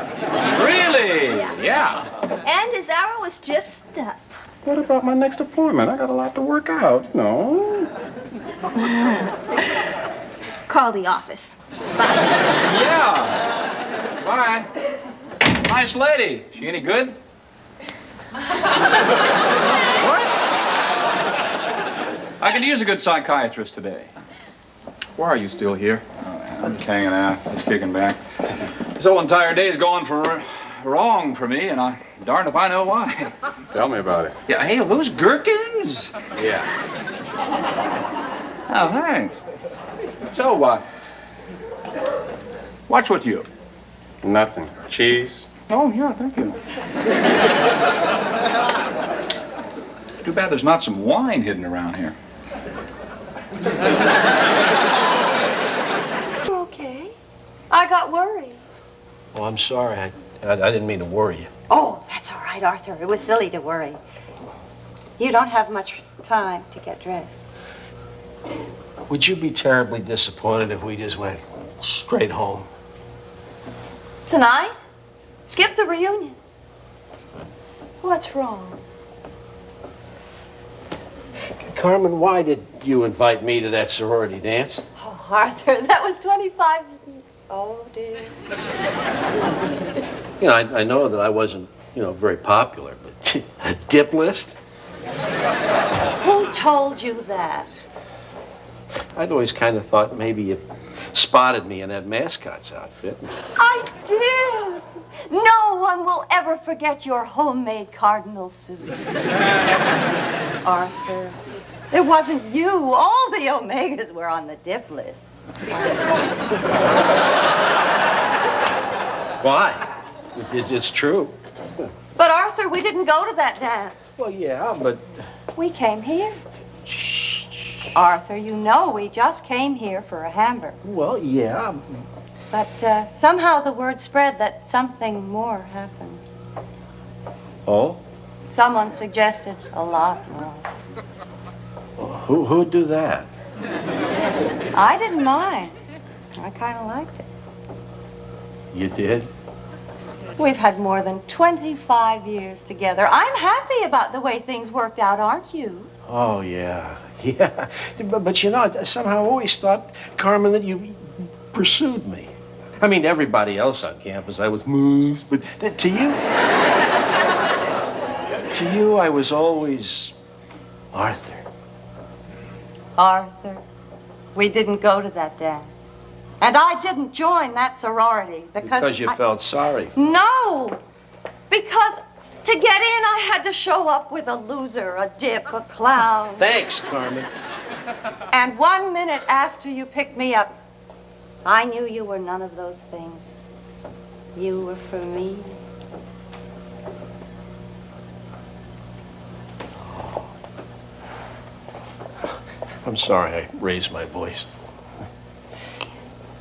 B: Really?
K: Yeah. And his hour was just up.
J: What about my next appointment? I got a lot to work out, no?
K: Call the office.
B: Yeah. Bye. Nice lady. She any good? What? I could use a good psychiatrist today.
J: Why are you still here?
B: I'm just hanging out, just kicking back. This whole entire day's gone wrong for me, and I darned if I know why.
J: Tell me about it.
B: Yeah, hey, are those gherkins?
J: Yeah.
B: Oh, thanks. So, what's with you?
J: Nothing. Cheese?
B: Oh, yeah, thank you. Too bad there's not some wine hidden around here.
N: Okay. I got worried.
E: Oh, I'm sorry. I didn't mean to worry you.
N: Oh, that's all right, Arthur. It was silly to worry. You don't have much time to get dressed.
E: Would you be terribly disappointed if we just went straight home?
N: Tonight? Skip the reunion. What's wrong?
E: Carmen, why did you invite me to that sorority dance?
N: Oh, Arthur, that was 25. Oh, dear.
E: You know, I know that I wasn't, very popular, but a dip list?
N: Who told you that?
E: I'd always kind of thought maybe you spotted me in that mascot's outfit.
N: I did. No one will ever forget your homemade cardinal suit. Arthur, it wasn't you. All the Omegas were on the dip list.
E: Why? It's true.
N: But Arthur, we didn't go to that dance.
E: Well, yeah, but...
N: We came here. Arthur, you know we just came here for a hamburger.
E: Well, yeah.
N: But somehow the word spread that something more happened.
E: Oh?
N: Someone suggested a lot more.
E: Who'd do that?
N: I didn't mind. I kind of liked it.
E: You did?
N: We've had more than 25 years together. I'm happy about the way things worked out, aren't you?
E: Oh, yeah. Yeah. But I somehow always thought, Carmen, that you pursued me. I mean, everybody else on campus, I was moose, but to you... to you, I was always Arthur.
N: Arthur, we didn't go to that dance. And I didn't join that sorority because
E: you felt sorry for me.
N: No! Because to get in, I had to show up with a loser, a dip, a clown.
E: Thanks, Carmen.
N: And 1 minute after you picked me up, I knew you were none of those things. You were for me.
E: I'm sorry I raised my voice.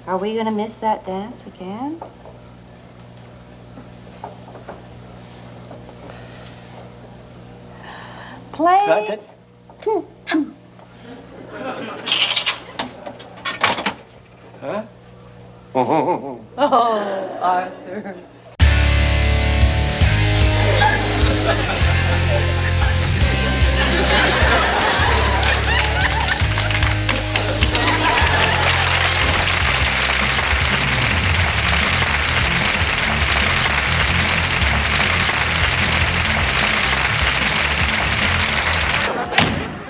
N: Are we going to miss that dance again? Play.
E: Huh?
N: Oh, Arthur.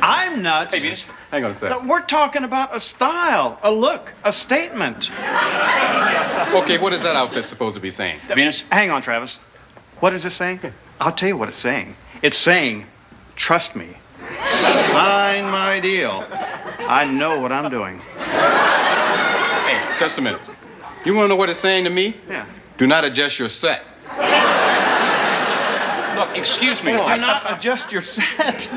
D: I'm nuts.
B: Hey, Venus.
J: Hang on a sec.
D: No, we're talking about a style, a look, a statement.
J: Okay, what is that outfit supposed to be saying?
B: Venus?
D: Hang on, Travis. What is it saying? I'll tell you what it's saying. It's saying, trust me. Sign my deal. I know what I'm doing.
J: Hey, just a minute. You want to know what it's saying to me?
D: Yeah.
J: Do not adjust your set.
B: Look, excuse me.
D: Do not adjust your set.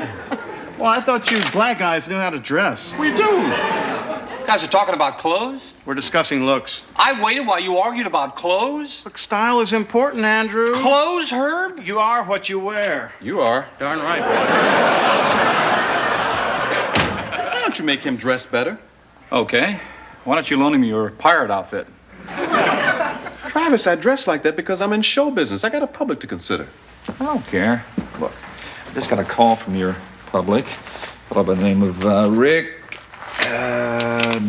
D: Well, I thought you black guys knew how to dress.
J: We do.
B: You guys are talking about clothes?
D: We're discussing looks.
B: I waited while you argued about clothes.
D: Look, style is important, Andrew.
B: Clothes, Herb?
D: You are what you wear.
G: You are.
D: Darn right.
G: Why don't you make him dress better?
B: Okay. Why don't you loan him your pirate outfit?
G: Travis, I dress like that because I'm in show business. I got a public to consider.
B: I don't care. Look, I just got a call from your public. A fellow by the name of Rick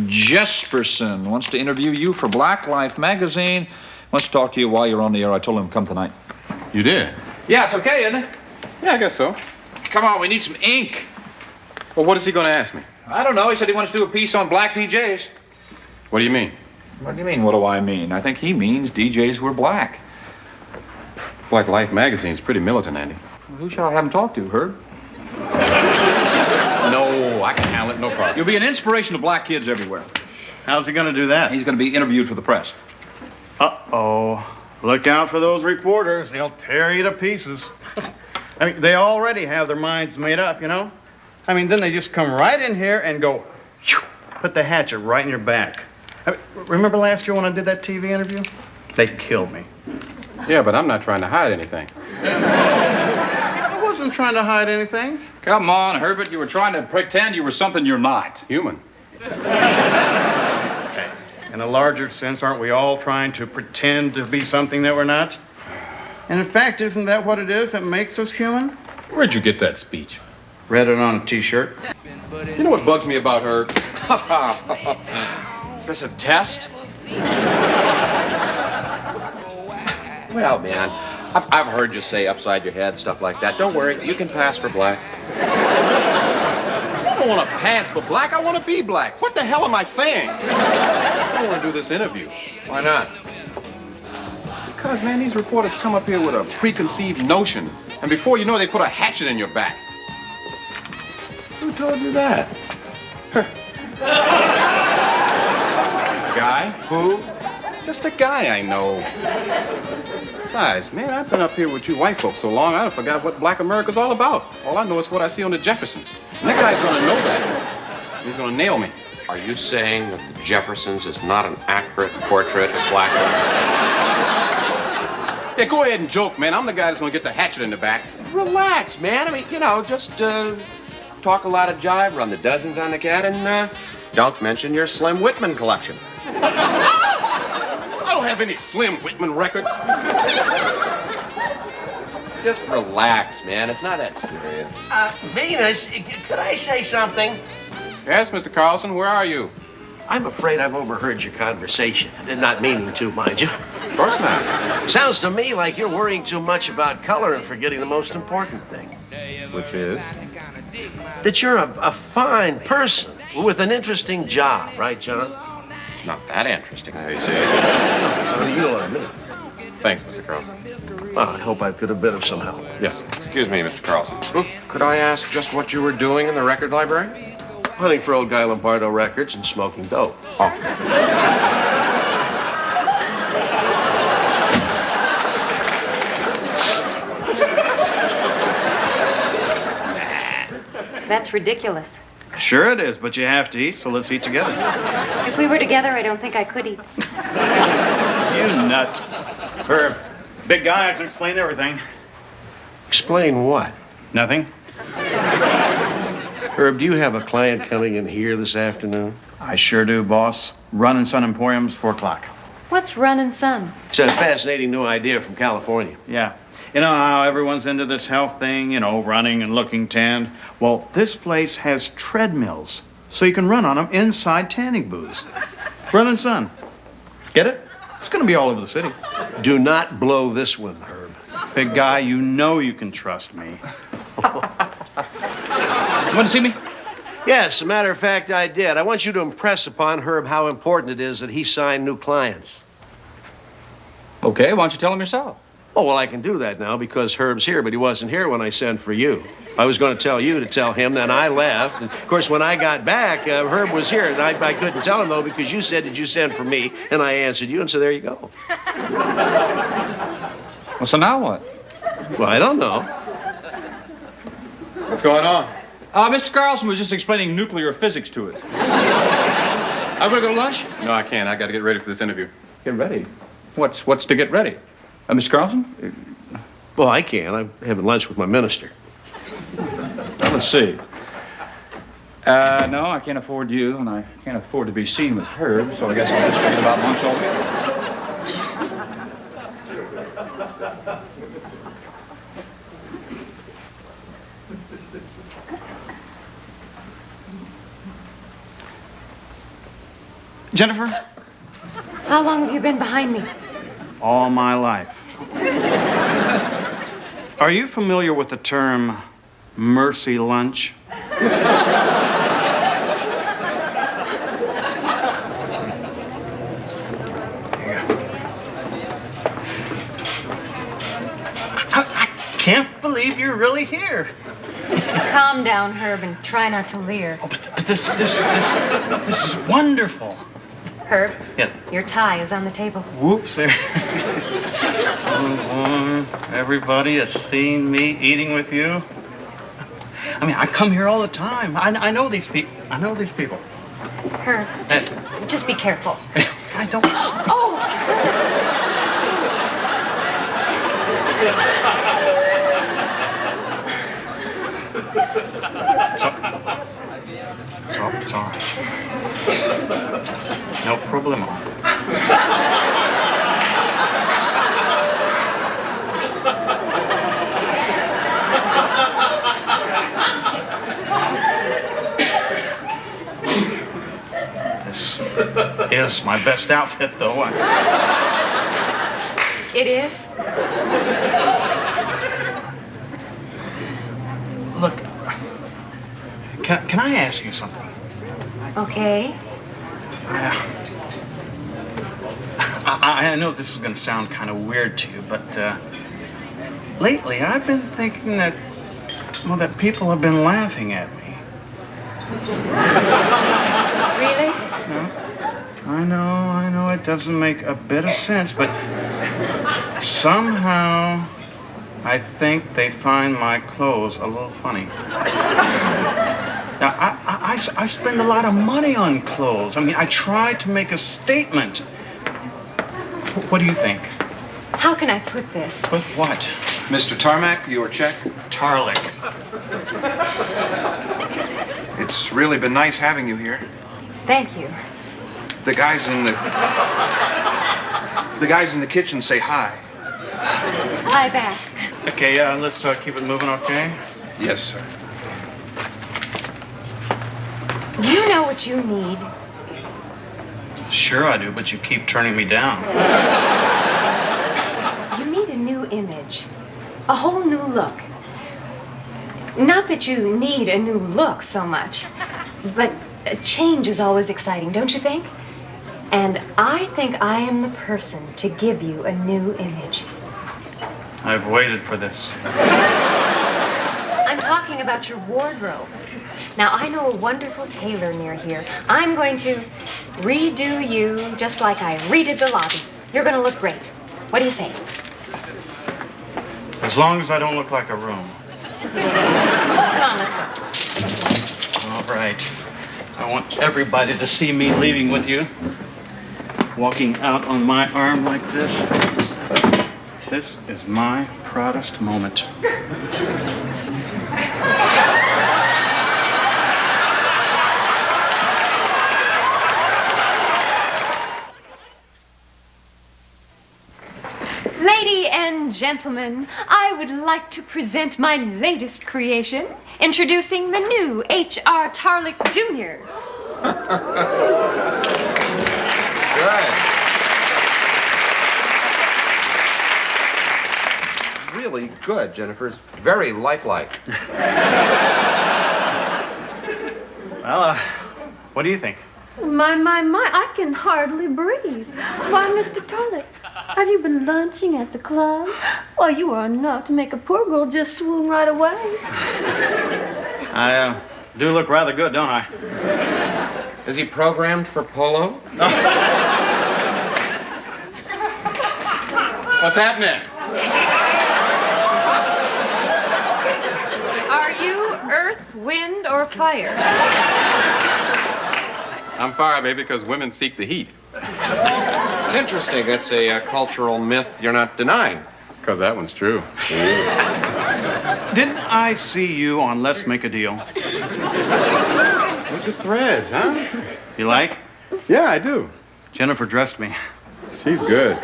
B: Jesperson wants to interview you for Black Life magazine. Wants to talk to you while you're on the air. I told him to come tonight.
G: You did?
B: Yeah, it's okay, isn't it?
G: Yeah, I guess so.
B: Come on, we need some ink.
G: Well, what is he going to ask me?
B: I don't know. He said he wants to do a piece on black DJs.
G: What do you mean?
B: What do you mean, what do I mean? I think he means DJs were black.
G: Black Life magazine's pretty militant, Andy.
B: Well, who shall I have him talk to, Herb?
G: No, I can handle it, no problem.
B: You'll be an inspiration to black kids everywhere.
D: How's he going to do that?
B: He's going to be interviewed for the press.
D: Uh-oh. Look out for those reporters. They'll tear you to pieces. I mean, they already have their minds made up, you know? I mean, then they just come right in here and go, put the hatchet right in your back. I mean, remember last year when I did that TV interview? They killed me.
J: Yeah, but I'm not trying to hide anything.
D: I wasn't trying to hide anything.
B: Come on, Herbert. You were trying to pretend you were something you're not.
J: Human.
D: Okay. In a larger sense, aren't we all trying to pretend to be something that we're not? And in fact, isn't that what it is that makes us human?
G: Where'd you get that speech?
D: Read it on a T-shirt.
G: You know what bugs me about her?
E: Is this a test? Well, man, I've heard you say upside your head, stuff like that. Don't worry, you can pass for black.
G: I don't want to pass for black. I want to be black. What the hell am I saying? I don't want to do this interview.
E: Why not?
G: Because, man, these reporters come up here with a preconceived notion, and before you know, they put a hatchet in your back.
E: Who told you that?
G: Guy? Who? Just a guy I know. Besides, man, I've been up here with you white folks so long, I forgot what black America's all about. All I know is what I see on the Jeffersons. And that guy's gonna know that. He's gonna nail me.
E: Are you saying that the Jeffersons is not an accurate portrait of black America?
G: Yeah, go ahead and joke, man. I'm the guy that's gonna get the hatchet in the back.
E: Relax, man. I mean, you know, just talk a lot of jive, run the dozens on the cat, and don't mention your Slim Whitman collection.
G: I don't have any Slim Whitman records.
E: Just relax, man. It's not that serious.
O: Venus, could I say something?
G: Yes, Mr. Carlson, where are you?
O: I'm afraid I've overheard your conversation. Not meaning to, mind you.
G: Of course not.
O: Sounds to me like you're worrying too much about color and forgetting the most important thing.
G: Which is?
O: That you're a fine person with an interesting job, right, John?
E: It's not that interesting.
G: I see.
O: You know what I mean.
G: Thanks, Mr. Carlson.
O: Well, I hope I could have been of some help.
G: Yes.
E: Excuse me, Mr. Carlson. Could I ask just what you were doing in the record library?
O: Hunting for old Guy Lombardo records and smoking dope.
E: Oh.
F: That's ridiculous.
D: Sure it is, but you have to eat, so let's eat together.
F: If we were together, I don't think I could eat.
D: You nut.
O: Herb,
D: Big guy, I can explain everything.
O: explain what?
D: Nothing?
O: Herb, do you have a client coming in here this afternoon?
D: I sure do, boss. Run and Son Emporium's 4 o'clock.
F: What's Run and Sun?
O: It's a fascinating new idea from California.
D: Yeah. You know how everyone's into this health thing, you know, running and looking tanned? Well, this place has treadmills, so you can run on them inside tanning booths. Run and Son. Get it? It's gonna be all over the city.
O: Do not blow this one, Herb.
D: Big guy, you know you can trust me.
B: Want to see me?
O: Yes, as a matter of fact, I did. I want you to impress upon Herb how important it is that he sign new clients.
B: Okay, why don't you tell him yourself?
O: Oh, well, I can do that now because Herb's here, but he wasn't here when I sent for you. I was going to tell you to tell him, then I left. And of course, when I got back, Herb was here, and I couldn't tell him, though, because you said, did you send for me? And I answered you, and so there you go.
B: Well, so now what?
O: Well, I don't know.
G: What's going on?
B: Mr. Carlson was just explaining nuclear physics to us. I better go to lunch?
J: No, I can't. I got to get ready for this interview.
B: Get ready. What's to get ready? Mr. Carlson?
O: Well, I can. I'm having lunch with my minister.
B: Well, let's see. No, I can't afford you, and I can't afford to be seen with Herb, so I guess I'll just forget about lunch altogether.
D: Jennifer,
F: How long have you been behind me?
D: all my life. Are you familiar with the term mercy lunch? I can't believe you're really here.
F: Calm down, Herb, and try not to leer.
D: But this is wonderful.
F: Herb,
D: Yeah.
F: your tie is on the table.
D: Whoops, there. Everybody has seen me eating with you. I mean, I come here all the time. I know these people. I know these people.
F: Herb, just be careful.
D: I don't.
F: Oh!
D: It's all right. No problemo. This is my best outfit, though.
F: It is?
D: Look, can I ask you something?
F: Okay.
D: I know this is going to sound kind of weird to you, but lately I've been thinking that, well, that people have been laughing at me.
F: Really?
D: No, I know it doesn't make a bit of sense, but somehow I think they find my clothes a little funny. Now, I spend a lot of money on clothes. I mean, I try to make a statement. What do you think?
F: How can I put this?
D: But what?
J: Mr. Tarmac, your check?
D: Tarlick.
J: It's really been nice having you here.
F: Thank you.
J: The guys in the kitchen say hi.
F: Hi back.
D: Okay, let's keep it moving, okay?
J: Yes, sir.
F: Do you know what you need?
D: Sure I do, but you keep turning me down.
F: You need a new image. A whole new look. Not that you need a new look so much, but a change is always exciting, don't you think? And I think I am the person to give you a new image.
D: I've waited for this.
F: I'm talking about your wardrobe. Now, I know a wonderful tailor near here. I'm going to redo you just like I redid the lobby. You're going to look great. What do you say?
D: As long as I don't look like a room.
F: Come on, let's go.
D: All right. I want everybody to see me leaving with you. Walking out on my arm like this. This is my proudest moment.
F: Ladies and gentlemen, I would like to present my latest creation, introducing the new H.R. Tarlick Jr.
J: Good. Really good, Jennifer. It's very lifelike.
D: Well, what do you think?
M: My, I can hardly breathe. Why, Mr. Tarlick, have you been lunching at the club? Why, you are enough to make a poor girl just swoon right away.
D: I do look rather good, don't I?
J: Is he programmed for polo? What's happening?
F: Are you earth, wind, or fire?
J: I'm fired, baby, because women seek the heat.
I: It's interesting. It's a cultural myth you're not denying.
J: Because that one's true.
D: Didn't I see you on Let's Make a Deal?
J: Look at threads, huh?
D: You like?
J: Yeah, I do.
D: Jennifer dressed me.
J: She's good.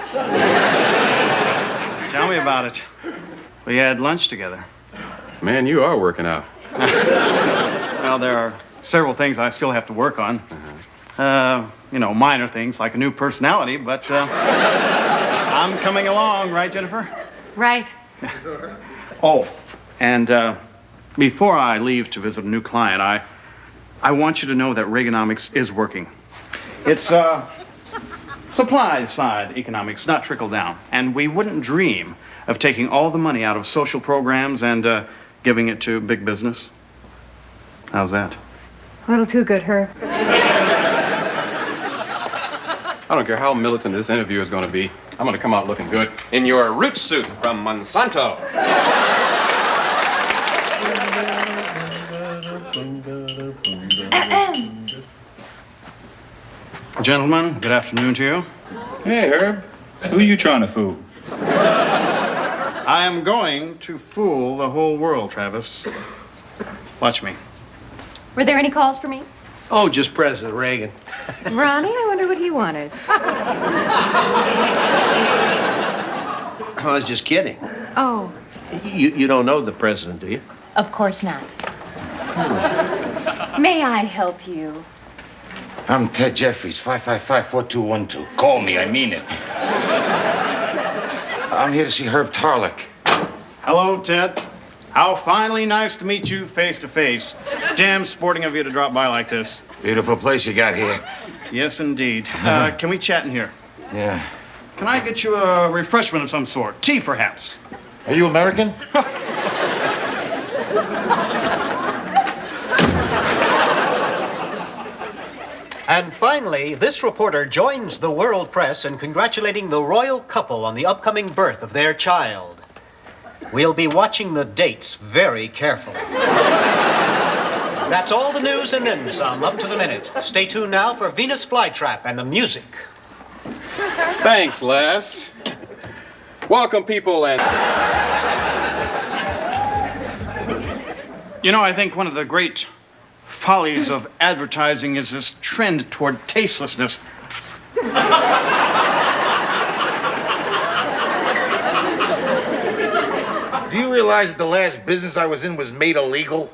D: Tell me about it. We had lunch together.
J: Man, you are working out.
D: Well, there are several things I still have to work on. Minor things like a new personality, but I'm coming along, right, Jennifer?
F: Right.
D: Oh, and before I leave to visit a new client, I want you to know that Reaganomics is working. It's supply side economics, not trickle down. And we wouldn't dream of taking all the money out of social programs and giving it to big business. How's that?
F: A little too good, Herb.
J: I don't care how militant this interview is going to be. I'm going to come out looking good.
I: In your root suit from Monsanto.
D: Gentlemen, good afternoon to you.
B: Hey, Herb. Who are you trying to fool?
D: I am going to fool the whole world, Travis. Watch me.
F: Were there any calls for me?
O: Oh, just President Reagan.
F: Ronnie, I wonder what he wanted.
O: I was just kidding.
F: Oh,
O: You don't know the president, do you?
P: Of course not. May I help you?
Q: I'm Ted Jeffries, 555-4212. Call me, I mean it. I'm here to see Herb Tarlick.
D: Hello, Ted. How finally nice to meet you face to face. Damn sporting of you to drop by like this.
Q: Beautiful place you got here.
D: Yes, indeed. Can we chat in here?
Q: Yeah.
D: Can I get you a refreshment of some sort? Tea, perhaps?
Q: Are you American?
L: And finally, this reporter joins the world press in congratulating the royal couple on the upcoming birth of their child. We'll be watching the dates very carefully. That's all the news and then some, up to the minute. Stay tuned now for Venus Flytrap and the music.
J: Thanks, Les. Welcome, people, and...
D: You know, I think one of the great follies of advertising is this trend toward tastelessness.
Q: Do you realize that the last business I was in was made illegal?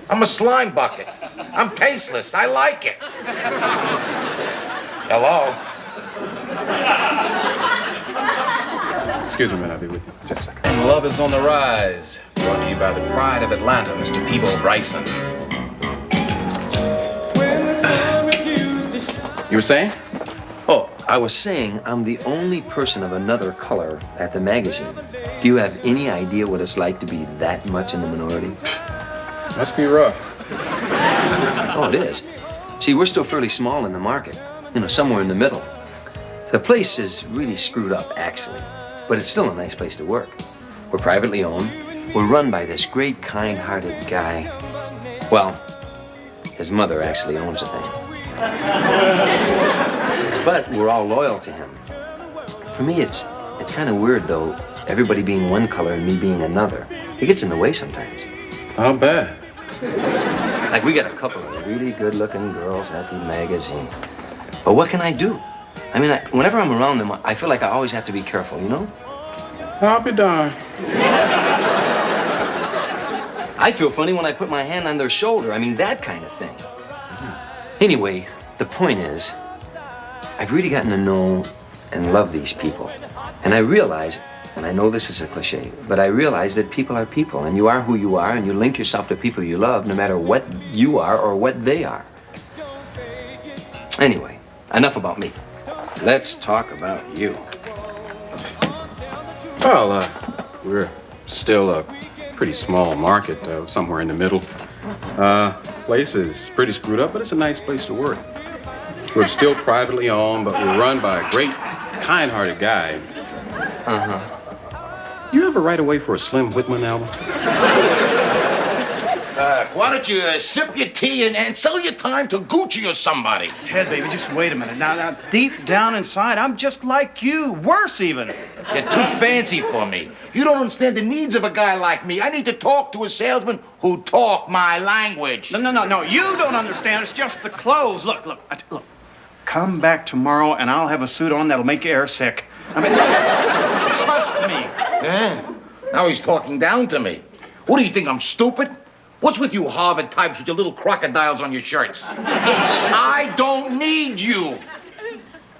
Q: I'm a slime bucket. I'm tasteless. I like it. Hello?
J: Excuse me a minute, I'll be with you. Just a second.
R: And love is on the rise. Brought to you by the pride of Atlanta, Mr. Peebo Bryson.
J: You were saying?
E: Oh, I was saying I'm the only person of another color at the magazine. Do you have any idea what it's like to be that much in the minority?
J: Must be rough.
E: Oh, it is. See, we're still fairly small in the market. You know, somewhere in the middle. The place is really screwed up, actually. But it's still a nice place to work. We're privately owned. We're run by this great, kind-hearted guy. Well, his mother actually owns the thing. But we're all loyal to him. For me, it's kind of weird, though, everybody being one color and me being another. It gets in the way sometimes.
J: How bad?
E: Like, we got a couple of really good-looking girls at the magazine. But what can I do? I mean, whenever I'm around them, I feel like I always have to be careful, you know?
J: I'll be darned.
E: I feel funny when I put my hand on their shoulder. I mean, that kind of thing. Anyway, the point is, I've really gotten to know and love these people. And I realize, and I know this is a cliche, but I realize that people are people, and you are who you are, and you link yourself to people you love, no matter what you are or what they are. Anyway, enough about me. Let's talk about you.
J: Well, we're still a pretty small market, somewhere in the middle. Place is pretty screwed up, but it's a nice place to work. We're still privately owned, but we're run by a great, kind-hearted guy.
E: Uh-huh.
J: You ever write away for a Slim Whitman album?
Q: Why don't you sip your tea and sell your time to Gucci or somebody?
D: Ted, baby, just wait a minute. Now, deep down inside, I'm just like you. Worse, even.
Q: You're too fancy for me. You don't understand the needs of a guy like me. I need to talk to a salesman who talk my language.
D: No. You don't understand. It's just the clothes. Look. Come back tomorrow, and I'll have a suit on that'll make you air sick. I mean, trust me.
Q: Now he's talking down to me. What do you think, I'm stupid? What's with you Harvard types with your little crocodiles on your shirts? I don't need you.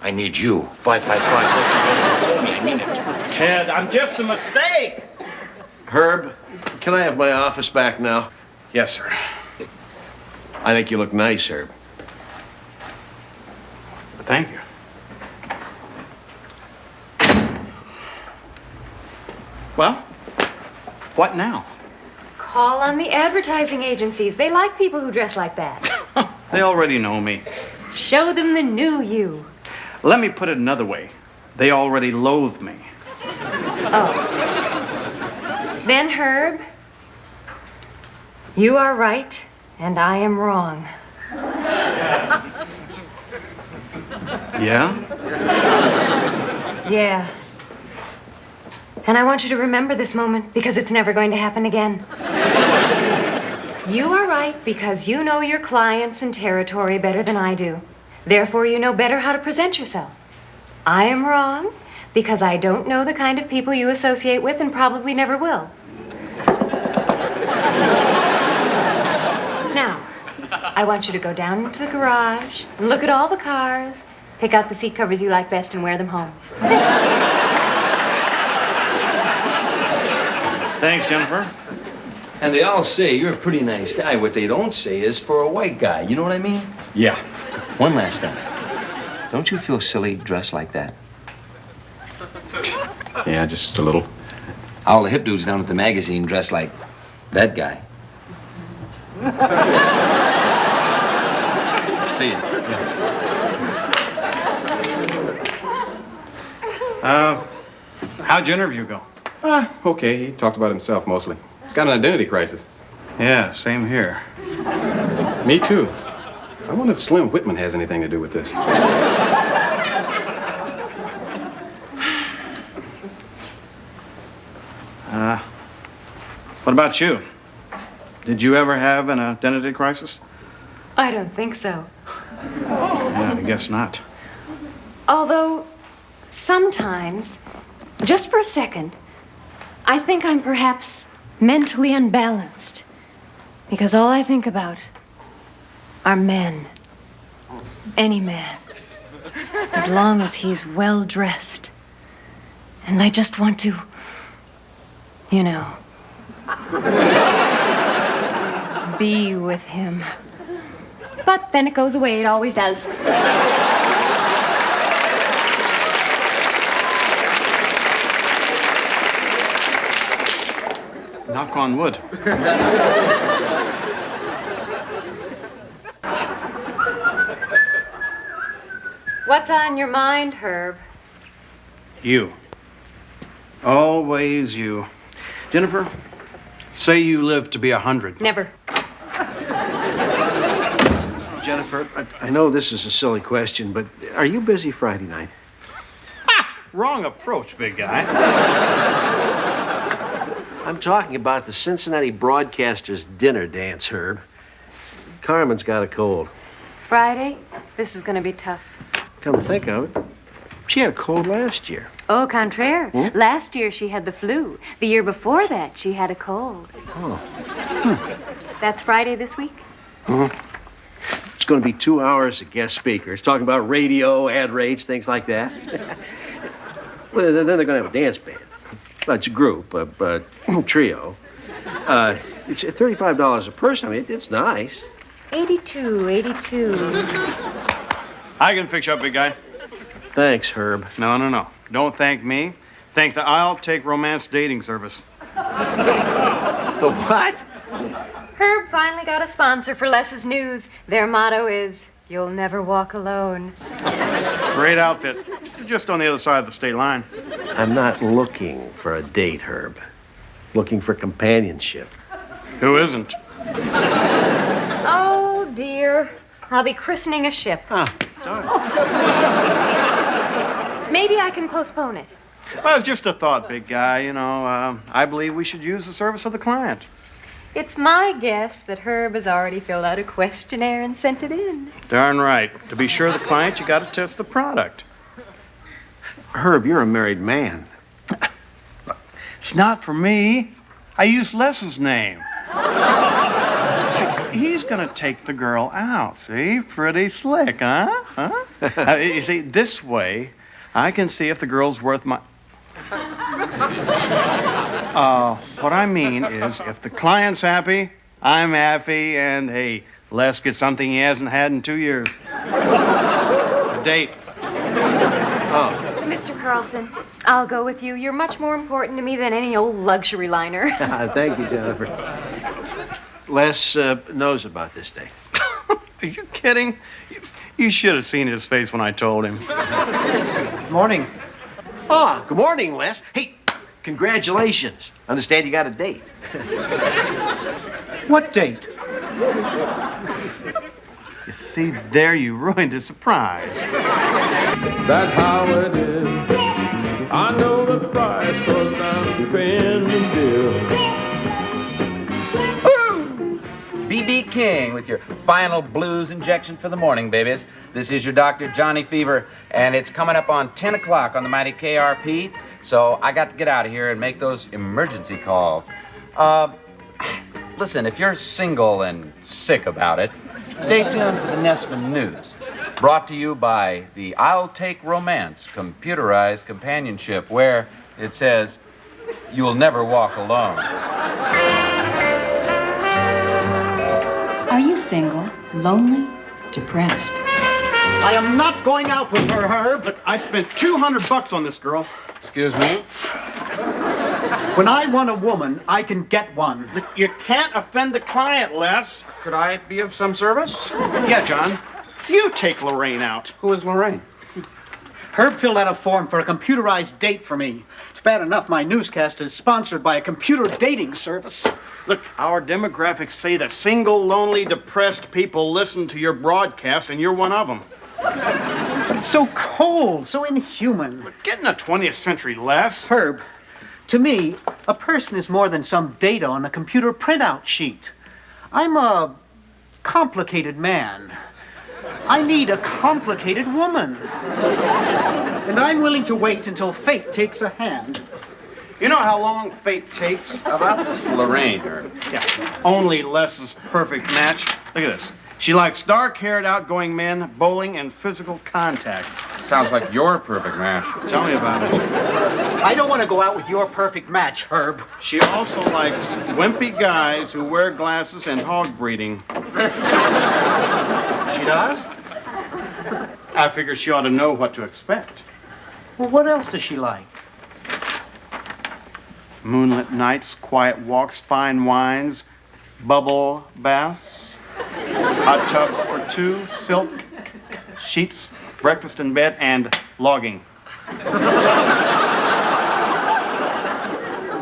Q: I need you. 555. Call me. I mean it.
D: Ted, I'm just a mistake.
O: Herb, can I have my office back now?
D: Yes, sir.
O: I think you look nice, Herb.
D: Thank you. Well, what now?
F: Call on the advertising agencies. They like people who dress like that.
D: They already know me.
F: Show them the new you.
D: Let me put it another way. They already loathe me.
F: Oh. Then, Herb, you are right, and I am wrong.
D: Yeah?
F: Yeah. And I want you to remember this moment because it's never going to happen again. You are right because you know your clients and territory better than I do. Therefore, you know better how to present yourself. I am wrong because I don't know the kind of people you associate with and probably never will. Now, I want you to go down into the garage and look at all the cars, pick out the seat covers you like best and wear them home.
D: Thanks, Jennifer.
E: And they all say you're a pretty nice guy. What they don't say is for a white guy. You know what I mean?
D: Yeah.
E: One last thing. Don't you feel silly dressed like that?
J: Yeah, just a little.
E: All the hip dudes down at the magazine dress like that guy. See you.
D: How'd your interview go?
J: Okay. He talked about himself mostly. He's got an identity crisis.
D: Yeah, same here.
J: Me too. I wonder if Slim Whitman has anything to do with this.
D: What about you? Did you ever have an identity crisis?
F: I don't think so.
D: Yeah, I guess not.
F: Although, sometimes, just for a second, I think I'm perhaps mentally unbalanced. Because all I think about are men. Any man. As long as he's well dressed. And I just want to, you know, be with him. But then it goes away, it always does.
D: Knock on wood.
F: What's on your mind, Herb?
D: You. Always you. Jennifer, say you live to be 100.
F: Never.
O: Jennifer, I know this is a silly question, but are you busy Friday night?
D: Wrong approach, big guy.
O: I'm talking about the Cincinnati Broadcasters dinner dance, Herb. Carmen's got a cold.
F: Friday? This is gonna be tough.
O: Come to think of it, she had a cold last year.
F: Au contraire. Last year she had the flu. The year before that she had a cold.
O: Oh.
F: That's Friday this week?
O: It's going to be 2 hours of guest speakers talking about radio, ad rates, things like that. Well, then they're going to have a dance band. Well, it's a group, a trio. It's $35 a person. I mean, it's nice.
F: 82.
D: I can fix you up, big guy.
O: Thanks, Herb.
D: No. Don't thank me. Thank the I'll Take Romance dating service.
O: The what?
F: Herb finally got a sponsor for Les's News. Their motto is, "You'll never walk alone."
D: Great outfit. Just on the other side of the state line.
O: I'm not looking for a date, Herb. Looking for companionship.
D: Who isn't?
F: Oh, dear. I'll be christening a ship. Maybe I can postpone it.
D: Well, it's just a thought, big guy. You know, I believe we should use the service of the client.
F: It's my guess that Herb has already filled out a questionnaire and sent it in.
D: Darn right. To be sure of the client, you got to test the product.
O: Herb, you're a married man.
D: It's not for me. I used Les's name. See, he's gonna take the girl out, see? Pretty slick, huh? You see, this way, I can see if the girl's worth my... What I mean is, if the client's happy, I'm happy, and hey, Les gets something he hasn't had in 2 years. A date.
F: Oh. Mr. Carlson, I'll go with you. You're much more important to me than any old luxury liner.
O: Thank you, Jennifer. Les knows about this date.
D: Are you kidding? You should have seen his face when I told him.
L: Morning.
O: Oh, good morning, Les. Hey, congratulations. Understand you got a date.
L: What date?
D: You see, there you ruined his surprise.
S: That's how it is. I know the price, 'cause I'm paying the bill.
R: B.B. King with your final blues injection for the morning, babies. This is your Dr. Johnny Fever, and it's coming up on 10 o'clock on the mighty KRP, so I got to get out of here and make those emergency calls. Listen, if you're single and sick about it, stay tuned for the Nessman News, brought to you by the I'll Take Romance computerized companionship, where it says, "You'll never walk alone."
P: Are you single, lonely, depressed?
L: I am not going out with her, Herb.
D: But I spent $200 on this girl.
J: Excuse me?
L: When I want a woman, I can get one.
D: You can't offend the client, Les.
J: Could I be of some service?
D: Yeah, John. You take Lorraine out.
J: Who is Lorraine?
L: Herb filled out a form for a computerized date for me. It's bad enough my newscast is sponsored by a computer dating service.
D: Look, our demographics say that single, lonely, depressed people listen to your broadcast, and you're one of them.
L: But it's so cold, so inhuman.
D: But get in the 20th century, Les.
L: Herb, to me, a person is more than some data on a computer printout sheet. I'm a complicated man. I need a complicated woman. And I'm willing to wait until fate takes a hand.
D: You know how long fate takes?
J: How about this Lorraine, Herb?
D: Yeah, only Les's perfect match. Look at this. She likes dark-haired, outgoing men, bowling, and physical contact.
J: Sounds like your perfect match.
D: Tell me about it.
L: I don't want to go out with your perfect match, Herb.
D: She also likes wimpy guys who wear glasses and hog breeding. She does? I figure she ought to know what to expect.
L: Well, what else does she like?
D: Moonlit nights, quiet walks, fine wines, bubble baths, hot tubs for two, silk sheets, breakfast in bed, and logging.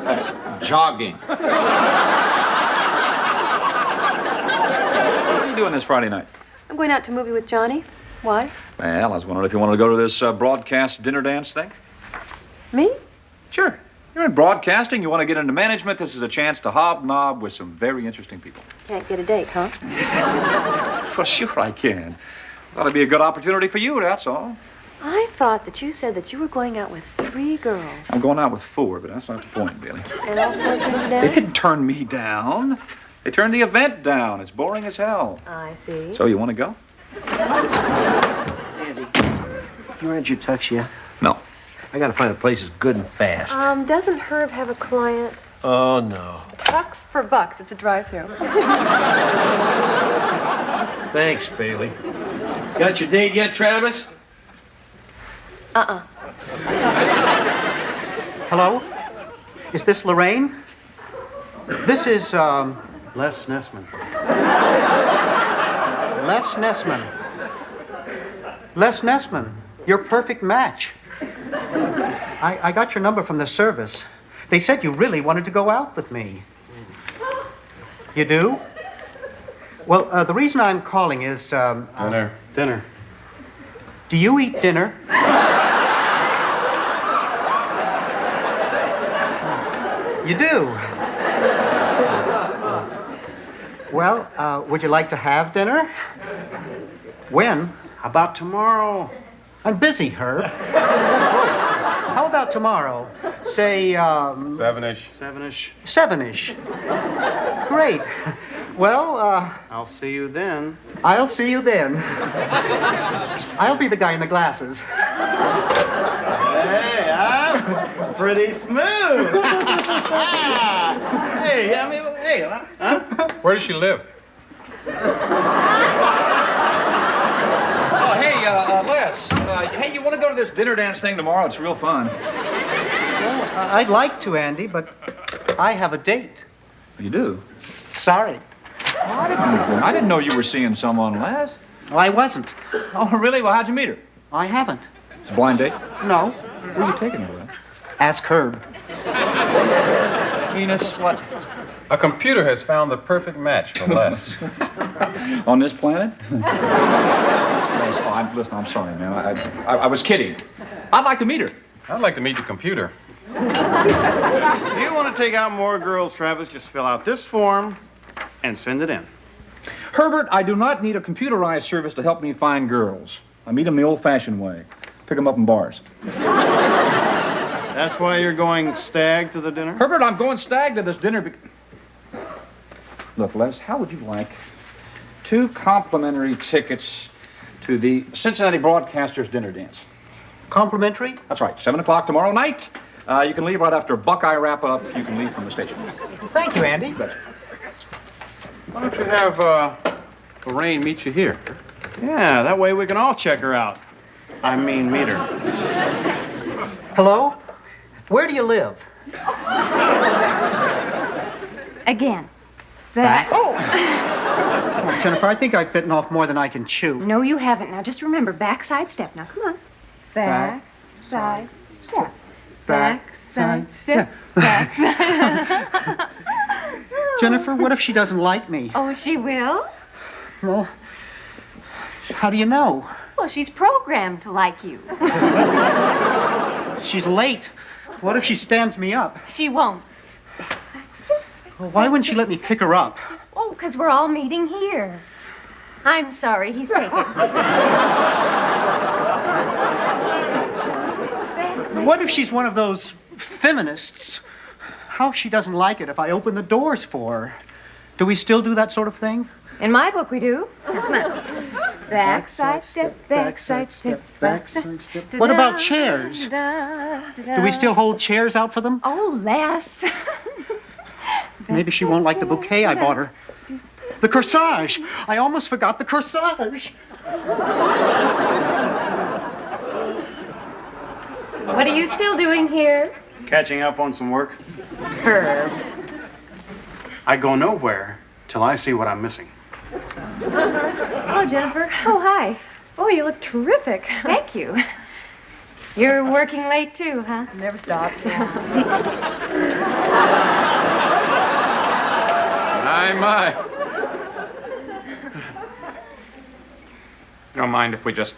J: That's jogging.
B: What are you doing this Friday night?
M: I'm going out to a movie with Johnny. Why?
B: Well, I was wondering if you wanted to go to this broadcast dinner dance thing.
M: Me?
B: Sure. You're in broadcasting. You want to get into management. This is a chance to hobnob with some very interesting people.
M: Can't get a date, huh?
B: Well, sure I can. That'll be a good opportunity for you, that's all.
M: I thought that you said that you were going out with 3 girls.
B: I'm going out with 4, but that's not the point, Bailey.
M: And all 4 turned you
B: They
M: down?
B: didn't turn me down. They turned the event down. It's boring as hell.
M: I see.
B: So you want to go?
O: Andy, you rented your tux yet?
B: No.
O: I gotta find a place that's good and fast.
M: Doesn't Herb have a client?
O: Oh, no.
M: Tux for bucks. It's a drive-thru.
O: Thanks, Bailey. Got your date yet, Travis?
L: Hello? Is this Lorraine? This is,
D: Les Nessman.
L: Les Nessman. Les Nessman, your perfect match. I got your number from the service. They said you really wanted to go out with me. You do? Well, the reason I'm calling is,
J: Dinner.
D: Dinner.
L: do you eat dinner? You do? Well, would you like to have dinner? When?
D: How about tomorrow?
L: I'm busy, Herb. Oh, how about tomorrow? Say,
J: 7-ish.
D: 7-ish.
L: 7-ish. Great. Well,
D: I'll see you then.
L: I'll see you then. I'll be the guy in the glasses.
D: Hey, I'm pretty smooth. Hey, I mean, hey, huh?
J: Where does she live?
B: Oh, hey, Les. Hey, you want to go to this dinner dance thing tomorrow? It's real fun.
L: Well, I'd like to, Andy, but I have a date.
B: You do?
L: Sorry.
B: I didn't know you were seeing someone, Les.
L: Well, I wasn't.
B: Oh, really? Well, how'd you meet her?
L: I haven't.
B: It's a blind date?
L: No.
B: Where are you taking her, Les?
L: Ask Herb.
B: Venus, what?
J: A computer has found the perfect match for Les.
B: On this planet? Les, listen, I'm sorry, man. I was kidding. I'd like to meet her.
J: I'd like to meet the computer.
D: If you want to take out more girls, Travis, just fill out this form and send it in.
B: Herbert, I do not need a computerized service to help me find girls. I meet them the old-fashioned way. Pick them up in bars.
D: That's why you're going stag to the dinner?
B: Herbert, I'm going stag to this dinner. Look, Les, how would you like 2 complimentary tickets to the Cincinnati Broadcasters dinner dance?
L: Complimentary?
B: That's right, 7 o'clock tomorrow night. You can leave right after Buckeye wrap-up. You can leave from the station.
L: Thank you, Andy.
J: Why don't you have Lorraine meet you here?
D: Yeah, that way we can all check her out. I mean, meet her.
L: Hello? Where do you live?
F: Again.
L: Oh, Jennifer, I think I've bitten off more than I can chew.
F: No, you haven't. Now, just remember, backside step. Now, come on. Back, side, step. Back, side, step. Back, side.
L: Jennifer, what if she doesn't like me?
F: Oh, she will?
L: Well, how do you know?
F: Well, she's programmed to like you.
L: She's late. What if she stands me up?
F: She won't.
L: Well, why wouldn't she let me pick her up?
F: Oh, because we're all meeting here. I'm sorry, he's taken.
L: What if she's one of those feminists? How if she doesn't like it if I open the doors for her? Do we still do that sort of thing?
F: In my book, we do. Come on. Back, side, step, back, side, step, back, side, step.
L: What about chairs? Do we still hold chairs out for them?
F: Oh, Les.
L: Maybe she won't like the bouquet I bought her. The corsage! I almost forgot the corsage.
F: What are you still doing here?
D: Catching up on some work.
F: Herb.
D: I go nowhere till I see what I'm missing.
M: Hello, Jennifer.
F: Oh, hi.
M: Oh, you look terrific.
F: Thank you. You're working late too, huh?
M: Never stops.
J: My.
I: You don't mind if we just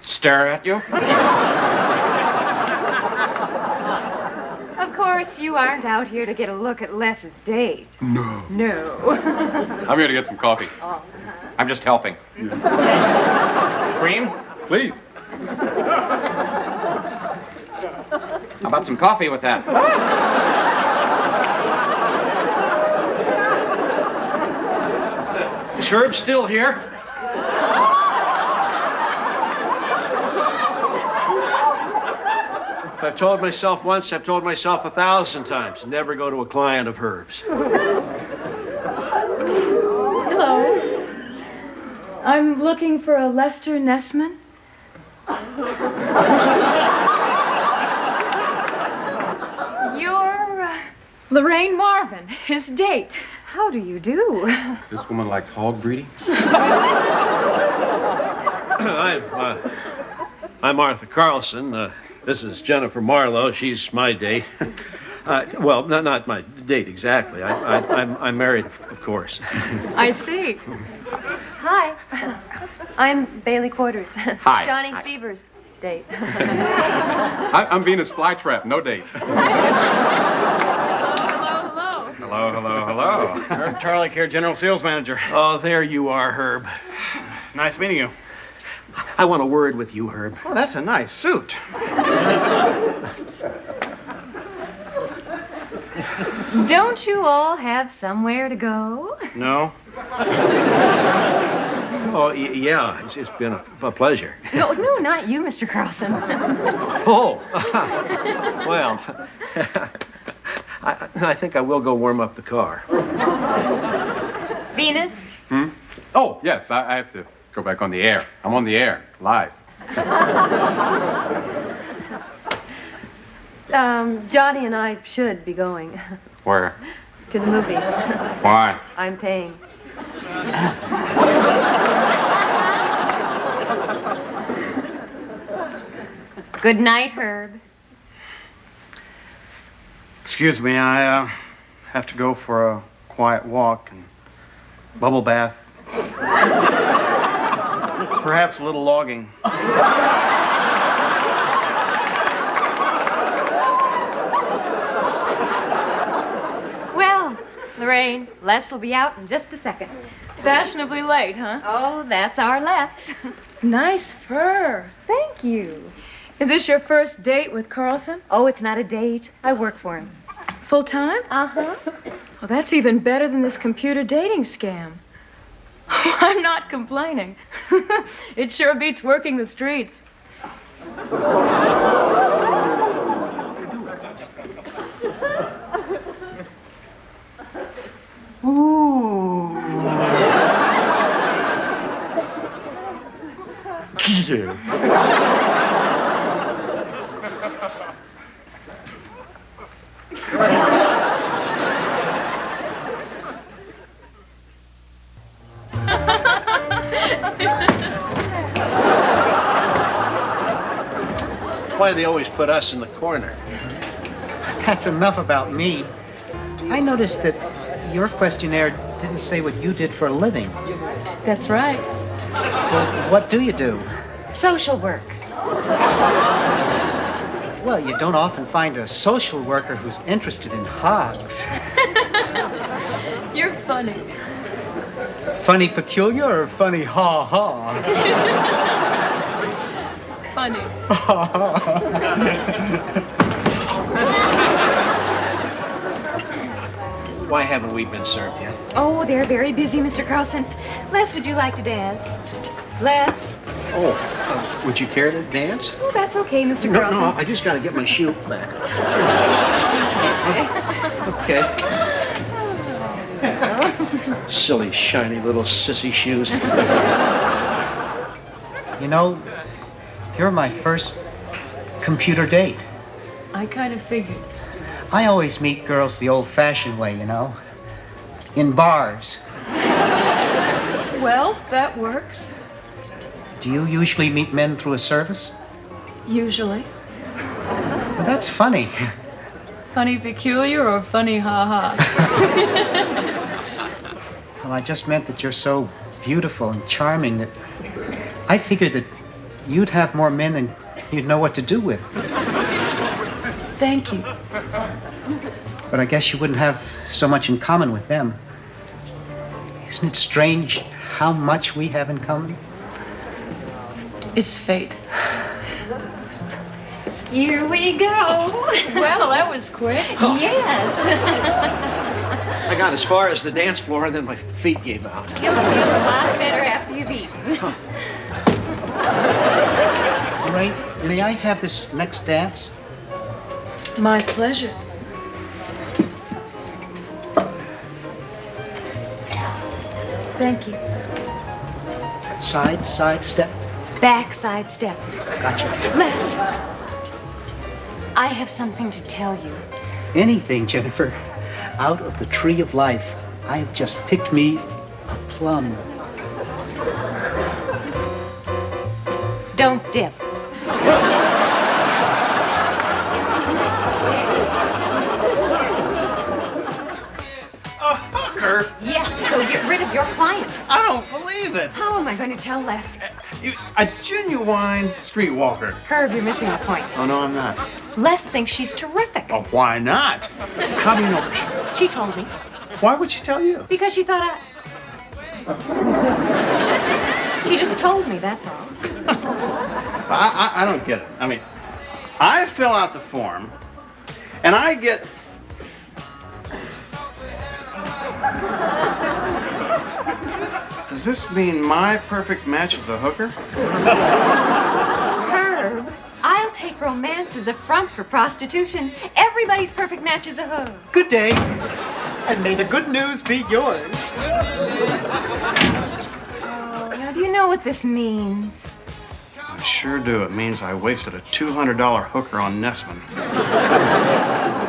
I: stare at you?
F: Of course, you aren't out here to get a look at Les's date.
J: No.
F: No.
J: I'm here to get some coffee.
F: Oh.
I: I'm just helping. Cream?
J: Please.
I: How about some coffee with that?
O: Is Herb still here? If I've told myself once, I've told myself 1,000 times. Never go to a client of Herb's.
M: Hello. I'm looking for a Lester Nessman.
F: You're Lorraine Marvin, his date. How do you do?
J: This woman likes hog breeding.
O: I'm Arthur Carlson. This is Jennifer Marlowe. She's my date. Well, not my date exactly. I'm married, of course.
M: I see. Hi. I'm Bailey Quarters.
J: Hi.
M: Johnny
J: Hi.
M: Fever's date.
J: I'm Venus Flytrap, no date. Hello.
D: Herb Tarlick here, General Sales Manager.
O: Oh, there you are, Herb.
D: Nice meeting you.
O: I want a word with you, Herb.
D: Oh, that's a nice suit.
F: Don't you all have somewhere to go?
D: No?
O: Oh, yeah, it's been a pleasure.
F: No, not you, Mr. Carlson.
O: Oh, well, I think I will go warm up the car.
F: Venus?
J: Oh, yes, I have to go back on the air. I'm on the air, live.
M: Johnny and I should be going
J: Where?
M: to the movies.
J: Why?
M: I'm paying.
F: Good night, Herb.
D: Excuse me, I have to go for a quiet walk and bubble bath. Perhaps a little logging.
F: Well, Lorraine, Les will be out in just a second.
M: Fashionably late, huh?
F: Oh, that's our Les.
M: Nice fur. Thank you. Is this your first date with Carlson?
F: Oh, it's not a date. I work for him.
M: Full time?
F: Uh-huh.
M: Well, that's even better than this computer dating scam. I'm not complaining. It sure beats working the streets.
D: Ooh.
O: Why do they always put us in the corner?
L: That's enough about me. I noticed that your questionnaire didn't say what you did for a living.
M: That's right.
L: Well, what do you do?
F: Social work.
L: Well, you don't often find a social worker who's interested in hogs.
M: You're funny.
L: Funny peculiar or funny ha-ha?
M: Funny.
O: Why haven't we been served yet?
F: Oh, they're very busy, Mr. Carlson. Les, would you like to dance? Les?
O: Oh, would you care to dance?
F: Oh, that's okay, Mr.
O: No,
F: Carlson.
O: no, I just gotta get my shoe back. Okay. Silly, shiny little sissy shoes.
L: You know, you're my first computer date.
M: I kind of figured.
L: I always meet girls the old-fashioned way, you know, in bars.
M: Well, that works.
L: Do you usually meet men through a service?
M: Usually.
L: Well, that's funny.
M: Funny peculiar or funny ha-ha?
L: Well, I just meant that you're so beautiful and charming that I figured that you'd have more men than you'd know what to do with.
M: Thank you.
L: But I guess you wouldn't have so much in common with them. Isn't it strange how much we have in common?
M: It's fate.
F: Here we go.
M: Well, that was quick.
F: Yes.
O: I got as far as the dance floor and then my feet gave out.
F: You'll feel a lot better after you've eaten.
L: All right, may I have this next dance?
M: My pleasure. Thank you.
L: Side step.
F: Backside step.
L: Gotcha.
F: Les, I have something to tell you.
L: Anything, Jennifer. Out of the tree of life, I have just picked me a plum.
F: Don't dip. get rid of your client.
D: I don't believe it.
F: How am I going to tell Les?
D: A genuine streetwalker.
F: Herb, you're missing the point.
D: Oh, no, I'm not.
F: Les thinks she's terrific.
D: Oh, why not? How do you know
F: She told me.
D: Why would she tell you?
F: Because she thought She just told me, that's all.
D: I don't get it. I mean, I fill out the form, and I get... Does this mean my perfect match is a hooker?
F: Herb, I'll take romance as a front for prostitution. Everybody's perfect match is a hook.
L: Good day, and may the good news be yours.
F: Oh, now do you know what this means?
D: I sure do. It means I wasted a $200 hooker on Nessman.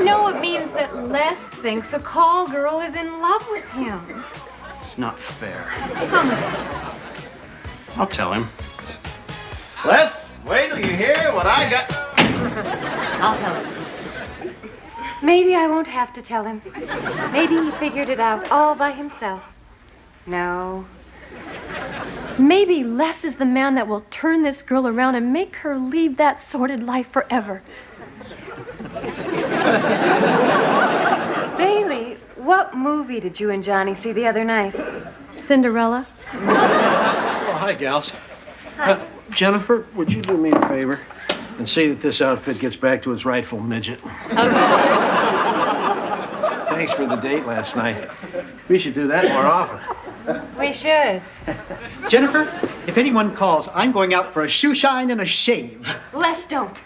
F: No, it means that Les thinks a call girl is in love with him.
D: It's not fair.
F: Come on.
D: I'll tell him. Les, wait till you hear what I got.
F: I'll tell him. Maybe I won't have to tell him. Maybe he figured it out all by himself. No.
M: Maybe Les is the man that will turn this girl around and make her leave that sordid life forever.
F: Bailey, what movie did you and Johnny see the other night?
M: Cinderella?
O: Oh, hi, gals. Jennifer, would you do me a favor and see that this outfit gets back to its rightful midget? Thanks for the date last night. We should do that more often.
F: We should.
L: Jennifer, if anyone calls, I'm going out for a shoe shine and a shave.
F: Les, don't.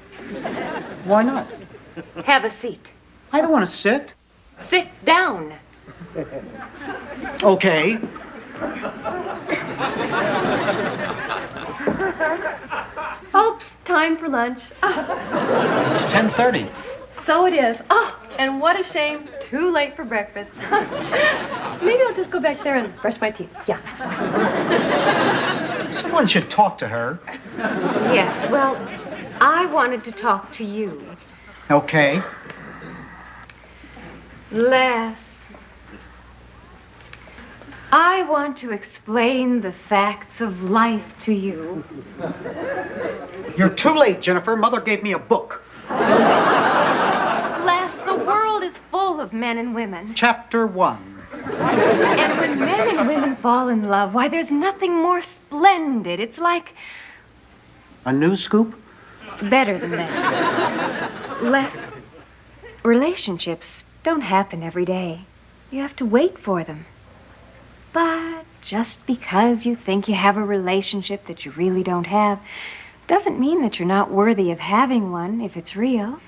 L: Why not?
F: Have a seat.
L: I don't want to sit.
F: Sit down.
L: Okay.
M: Oops, time for lunch.
L: It's 10:30.
M: So it is. Oh, and what a shame. Too late for breakfast. Maybe I'll just go back there and brush my teeth. Yeah.
L: Someone should talk to her.
F: Yes, well, I wanted to talk to you.
L: Okay.
F: Les, I want to explain the facts of life to you.
L: You're too late, Jennifer. Mother gave me a book.
F: Les, the world is full of men and women.
L: Chapter 1.
F: And when men and women fall in love, why, there's nothing more splendid. It's like
L: A news scoop?
F: better than that. Les, relationships don't happen every day. You have to wait for them. But just because you think you have a relationship that you really don't have doesn't mean that you're not worthy of having one if it's real.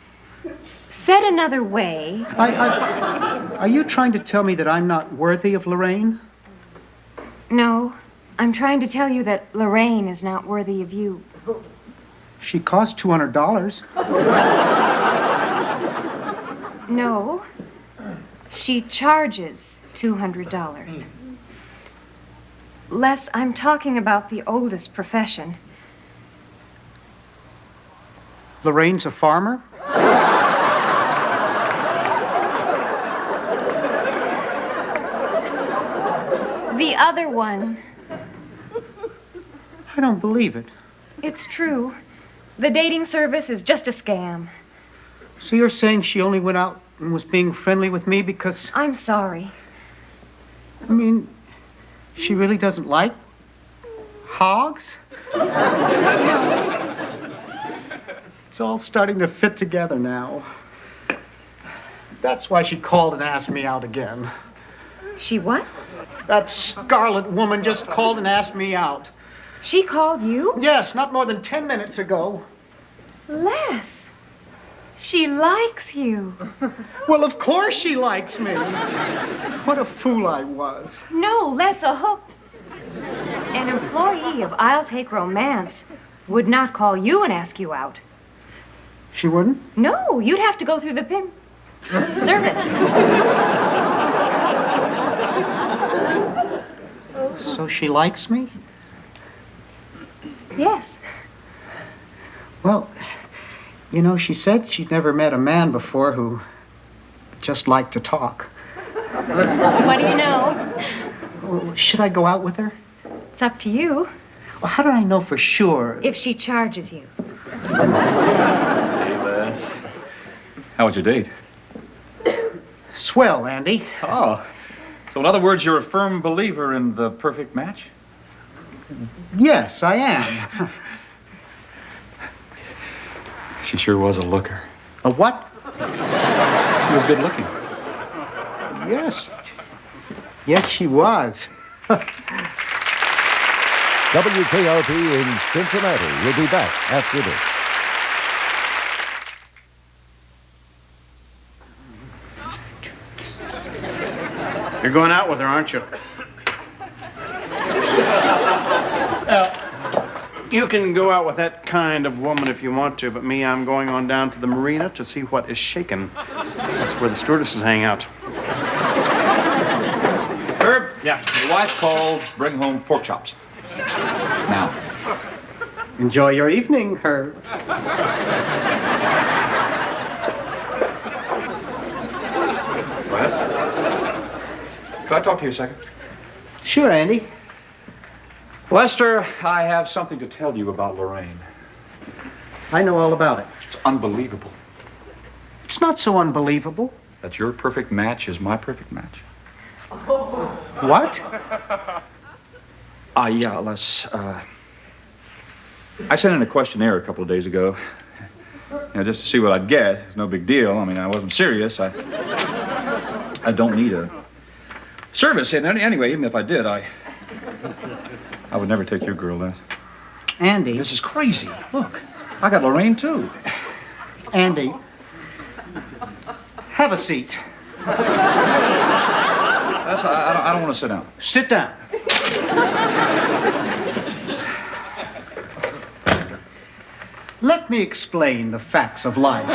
F: Said another way...
L: Are you trying to tell me that I'm not worthy of Lorraine?
F: No, I'm trying to tell you that Lorraine is not worthy of you.
L: She cost $200.
F: No, she charges $200. Les, I'm talking about the oldest profession.
L: Lorraine's a farmer?
F: The other one.
L: I don't believe it.
F: It's true. The dating service is just a scam.
L: So you're saying she only went out and was being friendly with me because...
F: I'm sorry.
L: I mean, she really doesn't like hogs?
F: No.
L: It's all starting to fit together now. That's why she called and asked me out again.
F: She what?
L: That scarlet woman just called and asked me out.
F: She called you?
L: Yes, not more than 10 minutes ago.
F: Les, she likes you.
L: Well, of course she likes me. What a fool I was.
F: No, Les, a hook. An employee of I'll Take Romance would not call you and ask you out.
L: She wouldn't?
F: No, you'd have to go through the pimp service.
L: So she likes me?
F: Yes.
L: Well, you know, she said she'd never met a man before who just liked to talk.
F: What do you know?
L: Should I go out with her?
F: It's up to you.
L: Well, how do I know for sure?
F: If she charges you.
B: Hey, Les. How was your date?
L: Swell, Andy.
B: Oh. So in other words, you're a firm believer in the perfect match?
L: Yes, I am.
B: She sure was a looker.
L: A what?
B: She was good looking.
L: Yes. Yes, she was.
T: WKRP in Cincinnati will be back after this.
D: You're going out with her, aren't you? You can go out with that kind of woman if you want to, but me, I'm going on down to the marina to see what is shaking. That's where the stewardesses hang out.
B: Herb?
D: Yeah?
B: Your wife called. Bring home pork chops. Now.
L: Enjoy your evening, Herb.
B: Can I talk to you a second?
L: Sure, Andy.
B: Lester, I have something to tell you about Lorraine.
L: I know all about it.
B: It's unbelievable.
L: It's not so unbelievable.
B: That your perfect match is my perfect match.
L: What?
B: Yeah, Les. I sent in a questionnaire a couple of days ago. Just to see what I'd get. It's no big deal. I mean, I wasn't serious. I don't need a service. And anyway, even if I did, I would never take your girl, Les.
L: Andy.
B: This is crazy. Look, I got Lorraine, too.
L: Andy. Have a seat.
B: I don't want to sit down.
L: Sit down. Let me explain the facts of life.